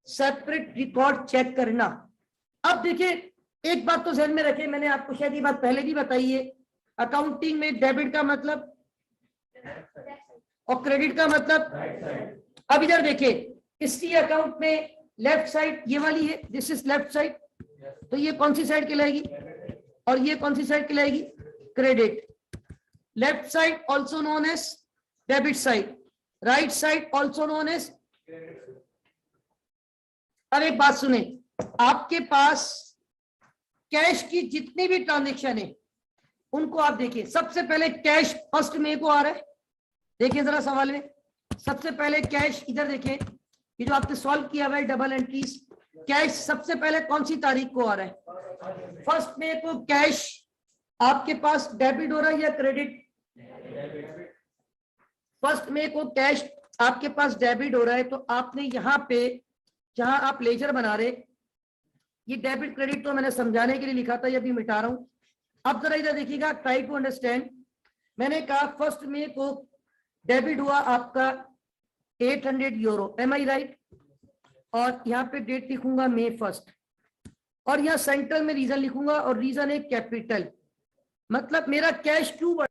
सेपरेट रिकॉर्ड चेक करना। अब देखिए एक बात तो ध्यान में रखें, मैंने आपको शायद ये बात पहले भी बताई है, अकाउंटिंग में डेबिट का मतलब और क्रेडिट का मतलब। अब इधर देखिए, इस टी अकाउंट में लेफ्ट साइड ये वाली है, दिस इज लेफ्ट साइड, तो ये कौन सी साइड कहलाएगी? और ये कौन सी साइड कहलाएगी? Credit. Left side also known as debit side, right side also known as. अब एक बात सुने, आपके पास कैश की जितनी भी ट्रांजेक्शन है उनको आप देखिए। सबसे पहले कैश फर्स्ट में को आ रहा है, देखिए जरा सवाल में, सबसे पहले कैश, इधर देखिए ये जो आपने सॉल्व किया हुआ है डबल एंट्रीज, कैश सबसे पहले कौन सी तारीख को आ रहा है? फर्स्ट में को कैश आपके पास डेबिट हो रहा है या क्रेडिट? फर्स्ट में को कैश आपके पास डेबिट हो रहा है, तो आपने यहाँ पे जहां आप लेजर बना रहे, ये डेबिट क्रेडिट तो मैंने समझाने के लिए लिखा था, ये भी मिटा रहा हूं। अब जरा इधर देखिएगा, ट्राई टू अंडरस्टैंड। मैंने कहा फर्स्ट में को डेबिट हुआ आपका 800 यूरो, एम आई राइट? और यहाँ पे डेट लिखूंगा May 1, और यहाँ सेंट्रल में रीजन लिखूंगा, और रीजन है कैपिटल। मतलब मेरा कैश क्यों बढ़ा?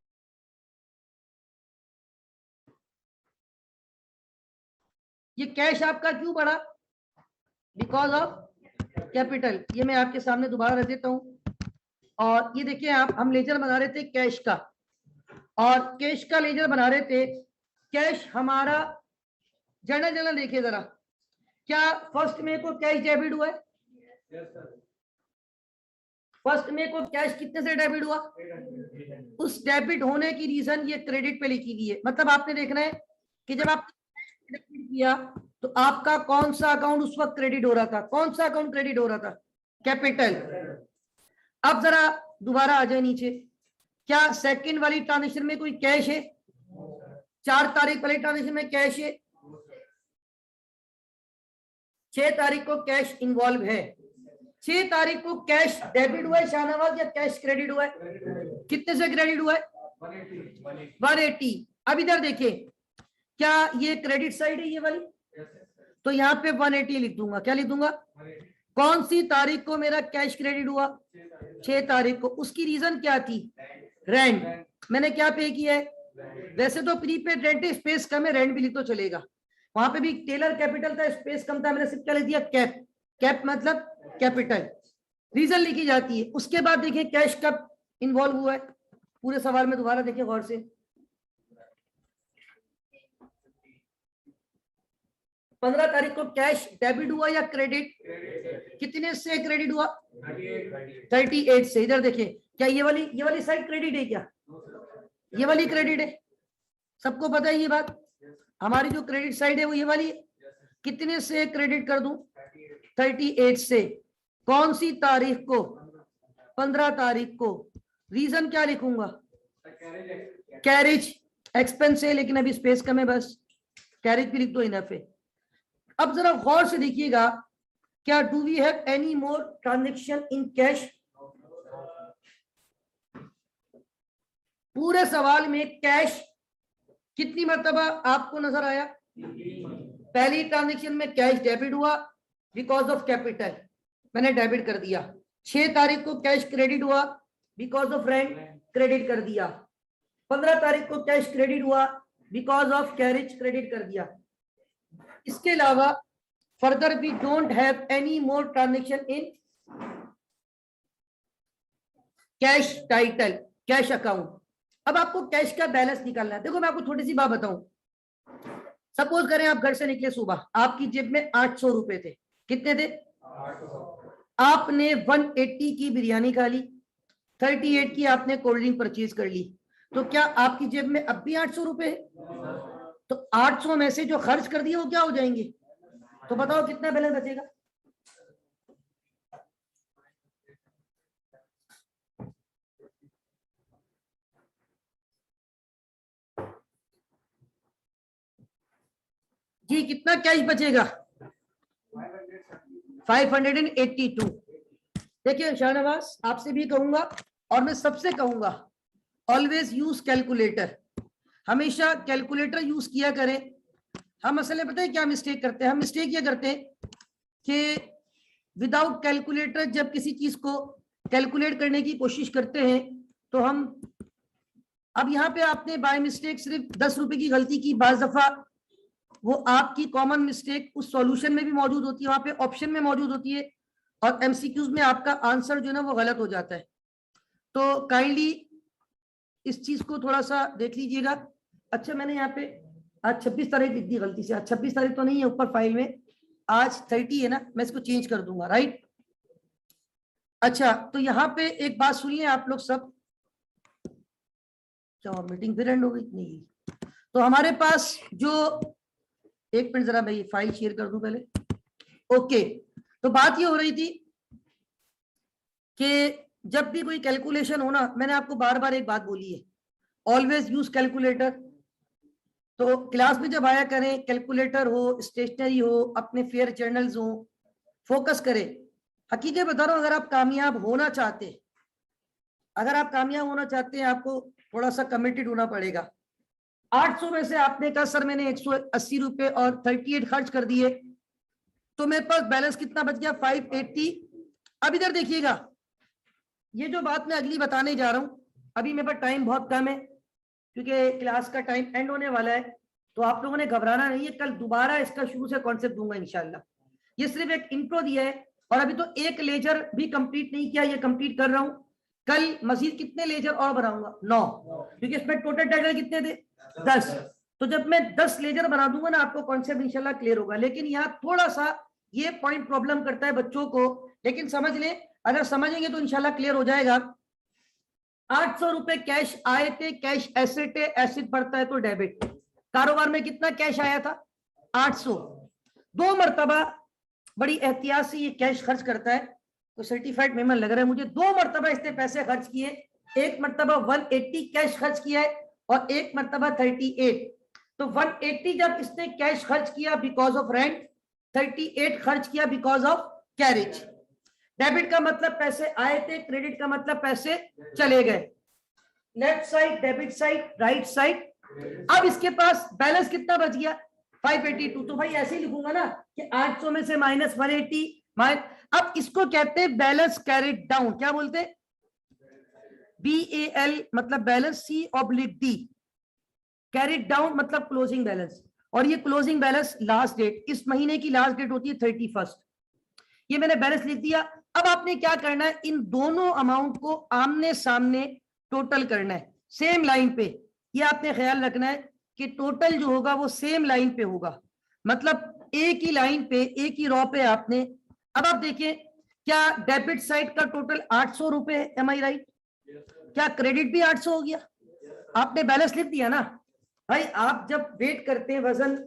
ये कैश आपका क्यों बढ़ा? Because of capital. ये मैं आपके सामने दोबारा रख देता हूं। और ये देखिए आप, हम लेजर बना रहे थे कैश का, और कैश का लेजर बना रहे थे। कैश हमारा जनरल जनरल देखिए जरा, क्या फर्स्ट में को कैश डेबिट हुआ है? फर्स्ट में को कैश कितने से डेबिट हुआ? उस डेबिट होने की रीजन ये क्रेडिट पे लिखी गई है। मतलब आपने देखना है कि जब आप डेबिट किया तो आपका कौन सा अकाउंट उस वक्त क्रेडिट हो रहा था? कौन सा अकाउंट क्रेडिट हो रहा था? कैपिटल। अब जरा दोबारा आ जाए नीचे, क्या सेकंड वाली ट्रांजेक्शन में कोई कैश है? 4 तारीख वाली ट्रांजेक्शन में कैश है, 6 तारीख को कैश इन्वॉल्व है। 6 तारीख को कैश डेबिट हुआ है शाहनवाज, या कैश क्रेडिट हुआ है? कितने से क्रेडिट हुआ है? 180। अब इधर देखिए, क्या ये क्रेडिट साइड है ये वाली? तो यहाँ पे 180 लिख दूंगा। क्या लिख दूंगा? कौन सी तारीख को मेरा कैश क्रेडिट हुआ? 6 तारीख को। उसकी रीजन क्या थी? रेंट। मैंने क्या पे किया है? वैसे तो प्रीपेड रेंट है, स्पेस कम है, रेंट भी लिख तो चलेगा। वहां पे भी टेलर कैपिटल था, स्पेस कम था, मैंने सिर्फ क्या लिख दिया? कैप। कैप मतलब कैपिटल। रीजन लिखी जाती है। उसके बाद देखिए कैश कब इन्वॉल्व हुआ है, पूरे सवाल में दोबारा देखिए गौर से। 15 तारीख को कैश डेबिट हुआ या क्रेडिट? कितने से क्रेडिट हुआ? 38 से। इधर देखिए, क्या ये वाली साइड क्रेडिट है? क्या ये वाली क्रेडिट है? सबको पता है ये बात, हमारी जो क्रेडिट साइड है वो ये वाली है। कितने से क्रेडिट कर दूं? 38 से। कौन सी तारीख को? 15 तारीख को। रीजन क्या लिखूंगा? कैरेज एक्सपेंस है, लेकिन अभी स्पेस कम है, बस कैरेज भी लिख दो, इनफ है। अब जरा गौर से देखिएगा, क्या do we have any more transaction in cash? पूरे सवाल में कैश कितनी मर्तबा आपको नजर आया? पहली ट्रांजेक्शन में कैश डेबिट हुआ, बिकॉज ऑफ कैपिटल, मैंने डेबिट कर दिया। 6 तारीख को कैश क्रेडिट हुआ, बिकॉज ऑफ रेंट क्रेडिट कर दिया। 15 तारीख को कैश क्रेडिट हुआ, बिकॉज ऑफ कैरेज क्रेडिट कर दिया। इसके अलावा further we don't have any more transaction in cash title, cash account. अब आपको कैश का बैलेंस निकालना है। देखो मैं आपको थोड़ी सी बात बताऊं, सपोज करें आप घर से निकले सुबह, आपकी जेब में 800 रुपए थे। कितने थे? 800। आपने 180 की बिरयानी खा ली, 38 की आपने कोल्ड ड्रिंक परचेज कर ली, तो क्या आपकी जेब में अब भी 800 रुपए है? तो 800 में से जो खर्च कर दिए वो क्या हो जाएंगे? तो बताओ कितना बैलेंस बचेगा? जी कितना कैश बचेगा? 582। देखिए शाहनवाज, आपसे भी कहूंगा और मैं सबसे कहूंगा, ऑलवेज यूज कैलकुलेटर। हमेशा कैलकुलेटर यूज किया करें। हम असल में पता है क्या मिस्टेक करते हैं? हम मिस्टेक ये करते हैं कि विदाउट कैलकुलेटर जब किसी चीज को कैलकुलेट करने की कोशिश करते हैं तो हम, अब यहाँ पे आपने बाय मिस्टेक सिर्फ 10 रुपए की गलती की, बाज दफा वो आपकी कॉमन मिस्टेक उस सॉल्यूशन में भी मौजूद होती है, वहां पे ऑप्शन में मौजूद होती है, और एमसीक्यूज में आपका आंसर जो है ना वो गलत हो जाता है। तो काइंडली इस चीज को थोड़ा सा देख लीजिएगा। अच्छा मैंने यहाँ पे आज 26 तारीख लिख दी गलती से। आज 26 तारीख तो नहीं है ऊपर फाइल में, आज 30 है ना, मैं इसको चेंज कर दूंगा, राइट। अच्छा तो यहाँ पे एक बात सुनिए आप लोग सब। क्या मीटिंग फिर एंड हो गई? नहीं। तो हमारे पास जो, एक मिनट जरा मैं ये फाइल शेयर कर दूं पहले। ओके, तो बात ये हो रही थी कि जब भी कोई कैलकुलेशन हो ना, मैंने आपको बार बार एक बात बोली है, ऑलवेज यूज कैलकुलेटर। तो क्लास में जब आया करें, कैलकुलेटर हो, स्टेशनरी हो, अपने फेयर जर्नल्स हो, फोकस करें। हकीकत बता रहा हूं, अगर आप कामयाब होना चाहते हैं, अगर आप कामयाब होना चाहते हैं, आपको थोड़ा सा कमिटेड होना पड़ेगा। 800 में से आपने कहा सर मैंने 180 रुपए और 38 खर्च कर दिए, तो मेरे पास बैलेंस कितना बच गया? 580। अब इधर देखिएगा, ये जो बात मैं अगली बताने जा रहा हूं, अभी मेरे पास टाइम बहुत कम है क्योंकि क्लास का टाइम एंड होने वाला है, तो आप लोगों ने घबराना नहीं है। कल दोबारा इसका शुरू से कॉन्सेप्ट दूंगा इंशाल्लाह। ये सिर्फ एक इंट्रो दिया है, और अभी तो एक लेजर भी कंप्लीट नहीं किया, ये कंप्लीट कर रहा हूं। कल मजीद कितने लेजर और बनाऊंगा? 9, क्योंकि इसमें टोटल टाइटल कितने थे? 10। तो जब मैं 10 लेजर बना दूंगा ना, आपको कॉन्सेप्ट इंशाल्लाह क्लियर होगा। लेकिन यहाँ थोड़ा सा ये पॉइंट प्रॉब्लम करता है बच्चों को, लेकिन समझ लें, अगर समझेंगे तो इंशाल्लाह क्लियर हो जाएगा। 800 रुपए कैश आए थे, कैश एसेट है, एसेट बढ़ता है तो डेबिट। कारोबार में कितना कैश आया था? 800। 2 मरतबा बड़ी एहतियात से ये कैश खर्च करता है, तो सर्टिफाइड मेमो लग रहा है मुझे। 2 मरतबा इसने पैसे खर्च किए, एक मरतबा 180 कैश खर्च किया है और एक मरतबा 38। तो 180 जब इसने कैश खर्च किया बिकॉज ऑफ रेंट, 38 खर्च किया बिकॉज ऑफ कैरेज। डेबिट का मतलब पैसे आए थे, क्रेडिट का मतलब पैसे चले गए। Left side debit side, right side. अब इसके पास बैलेंस कितना बच गया? 582। तो भाई ऐसे ही लिखूंगा ना कि 800 में से माइनस 180 अब इसको कहते हैं बैलेंस कैरिड डाउन। क्या बोलते हैं? BAL मतलब बैलेंस, C/D कैरिड डाउन मतलब क्लोजिंग बैलेंस। और ये क्लोजिंग बैलेंस लास्ट डेट, इस महीने की लास्ट डेट होती है 31। ये मैंने बैलेंस लिख दिया। अब आपने क्या करना है, इन दोनों अमाउंट को आमने सामने टोटल करना है, सेम लाइन पे। ये आपने ख्याल रखना है कि टोटल जो होगा वो सेम लाइन पे होगा, मतलब एक ही लाइन पे, एक ही रॉ पे आपने। अब आप देखिए, क्या डेबिट साइड का टोटल 800 रुपए है? एम आई राइट? क्या क्रेडिट भी 800 हो गया? आपने बैलेंस लिख दिया ना भाई। आप जब वेट करते हैं वजन,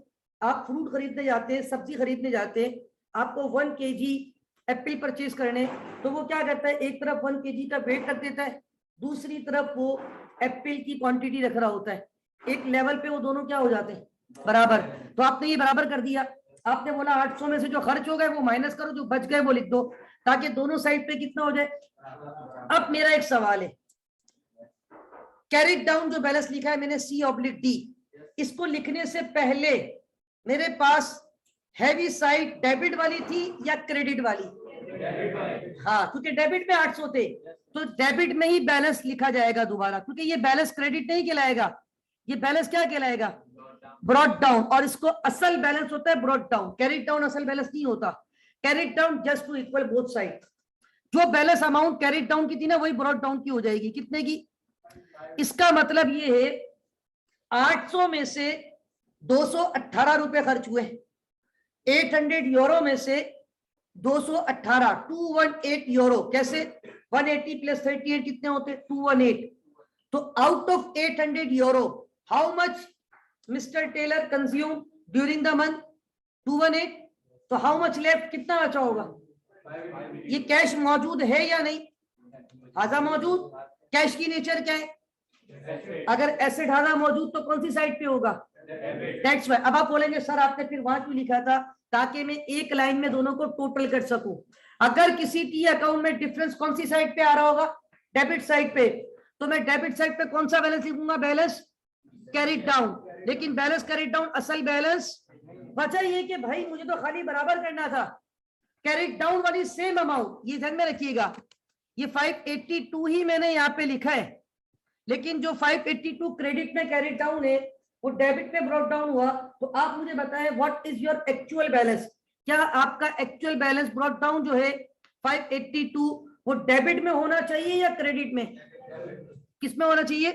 आप फ्रूट खरीदने जाते हैं, सब्जी खरीदने जाते हैं, आपको 1 kg एप्पल परचेज करने, तो वो क्या करता है, एक तरफ 1 kg का वेट रख देता है, दूसरी तरफ वो एप्पल की क्वांटिटी रख रहा होता है। एक लेवल पे वो दोनों क्या हो जाते हैं? बराबर। तो आपने ये बराबर कर दिया। आपने बोला 800 में से जो खर्च हो गए वो माइनस करो, जो बच गए वो लिख दो, ताकि दोनों साइड पे कितना हो जाए। अब मेरा एक सवाल है, कैरिड डाउन जो बैलेंस लिखा है मैंने C/D, इसको लिखने से पहले मेरे पास हैवी साइड डेबिट वाली थी या क्रेडिट वाली? हाँ, क्योंकि डेबिट में 800 थे, तो डेबिट में ही बैलेंस लिखा जाएगा दोबारा, क्योंकि ये बैलेंस क्रेडिट नहीं कहलाएगा, ये बैलेंस क्या कहलाएगा? Brought down. और इसको असल बैलेंस होता है ब्रॉट डाउन, कैरिड डाउन असल बैलेंस नहीं होता। Carried down just to equal both side. जो बैलेंस अमाउंट कैरिड डाउन की थी ना, वही ब्रॉट डाउन की हो जाएगी। कितने की? इसका मतलब ये है 800 में से 218 रुपए खर्च हुए, 800 यूरो में से 218, 218 यूरो। कैसे? 180 प्लस 38 कितने होते? 218। तो out of 800 euro how much mister Taylor consume during the month? 218। तो हाउ मच लेफ्ट, कितना बचा होगा? ये कैश मौजूद है या नहीं? हाजा मौजूद। कैश की नेचर क्या है? अगर एसेट हाजा मौजूद तो कौन सी साइड पे होगा? That's why. अब आप बोलेंगे सर आपने फिर वहां क्यों लिखा था? ताकि मैं एक लाइन में दोनों को टोटल कर सकूं। अगर किसी टी अकाउंट में डिफरेंस कौन सी साइड पे आ रहा होगा? डेबिट साइड पे। तो मैं डेबिट साइड पे कौन सा बैलेंस लिखूंगा? Balance carried down. लेकिन बैलेंस कैरिड डाउन असल बैलेंस। वजह ये कि भाई मुझे तो खाली बराबर करना था। कैरिड डाउन वाली सेम अमाउंट, ये ध्यान में रखिएगा, ये 582 ही मैंने यहाँ पे लिखा है, लेकिन जो 582 क्रेडिट में कैरिड डाउन है वो डेबिट में ब्रॉट डाउन हुआ। तो आप मुझे बताएं what is your actual balance? क्या आपका एक्चुअल बैलेंस ब्रॉट डाउन जो है 582 वो डेबिट में होना चाहिए या क्रेडिट में? किस में होना चाहिए?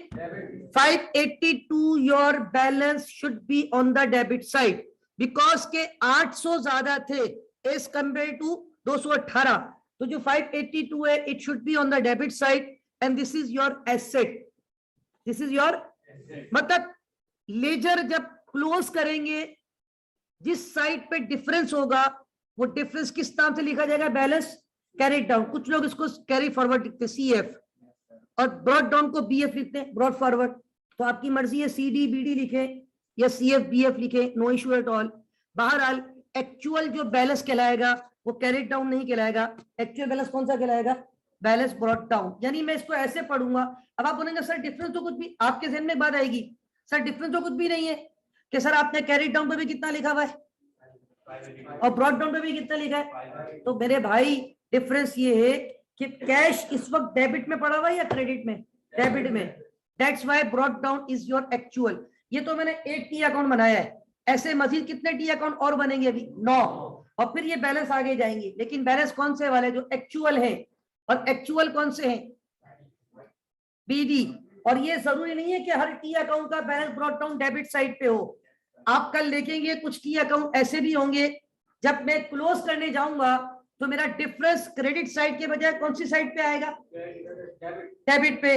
582 your balance should be on the debit side, because के 800 ज्यादा थे एज कंपेयर टू 218। तो जो 582 है it should be on the debit side and this is your asset, this is your. मतलब लेजर जब क्लोज करेंगे जिस साइड पे डिफरेंस होगा वो डिफरेंस किस नाम से लिखा जाएगा? Balance carried down. कुछ लोग इसको कैरी फॉरवर्ड लिखते हैं CF, और ब्रॉड डाउन को BF लिखते हैं, ब्रॉड फॉरवर्ड। तो आपकी मर्जी है CD BD लिखे या CF BF लिखे, नो इशू एट ऑल। बहरहाल एक्चुअल जो बैलेंस कहलाएगा वो कैरिड डाउन नहीं कहलाएगा। एक्चुअल बैलेंस कौन सा कहलाएगा? Balance brought down. यानी मैं इसको ऐसे पढ़ूंगा। अब आप बोलेंगे सर डिफरेंस तो कुछ भी, आपके जहन में बात आएगी सर डिफरेंस तो कुछ भी नहीं है कि सर आपने कैरिड डाउन पे भी कितना लिखा हुआ है और ब्रॉड डाउन पे भी कितना लिखा है। तो मेरे भाई डिफरेंस ये है कि कैश इस वक्त डेबिट में पड़ा हुआ है या क्रेडिट में? डेबिट में। That's why brought down is your actual. ये तो मैंने एक टी अकाउंट बनाया है, ऐसे मजीद कितने टी अकाउंट और बनेंगे? अभी 9, और फिर ये बैलेंस आगे जाएंगे। लेकिन बैलेंस कौन से वाले? जो एक्चुअल है। और एक्चुअल कौन से हैं? BD। और ये जरूरी नहीं है कि हर टी अकाउंट का balance brought down debit side पे हो। आप कल देखेंगे कुछ टी अकाउंट ऐसे भी होंगे जब मैं क्लोज करने जाऊंगा तो मेरा डिफरेंस क्रेडिट साइड के बजाय कौन सी साइड पे आएगा? डेबिट पे।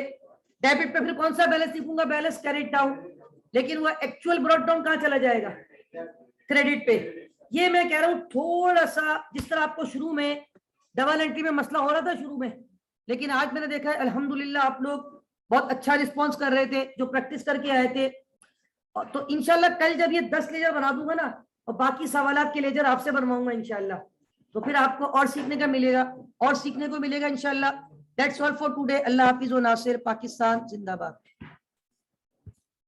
डेबिट पे फिर कौन सा बैलेंस लिखूंगा? Balance carried down. लेकिन वो एक्चुअल ब्रॉट डाउन कहां चला जाएगा? क्रेडिट पे। ये मैं कह रहा हूं थोड़ा सा, जिस तरह आपको शुरू में डबल एंट्री में मसला हो रहा था शुरू में, लेकिन आज मैंने देखा है अल्हम्दुलिल्लाह आप लोग बहुत अच्छा रिस्पॉन्स कर रहे थे जो प्रैक्टिस करके आए थे। तो इंशाल्लाह कल जब ये 10 लेजर बना दूंगा ना और बाकी सवालात के लेजर आपसे बनवाऊंगा इंशाल्लाह, तो फिर आपको और सीखने का मिलेगा और सीखने को मिलेगा इंशाल्लाह। That's all for today. अल्लाह हाफिज व नासिर। पाकिस्तान जिंदाबाद।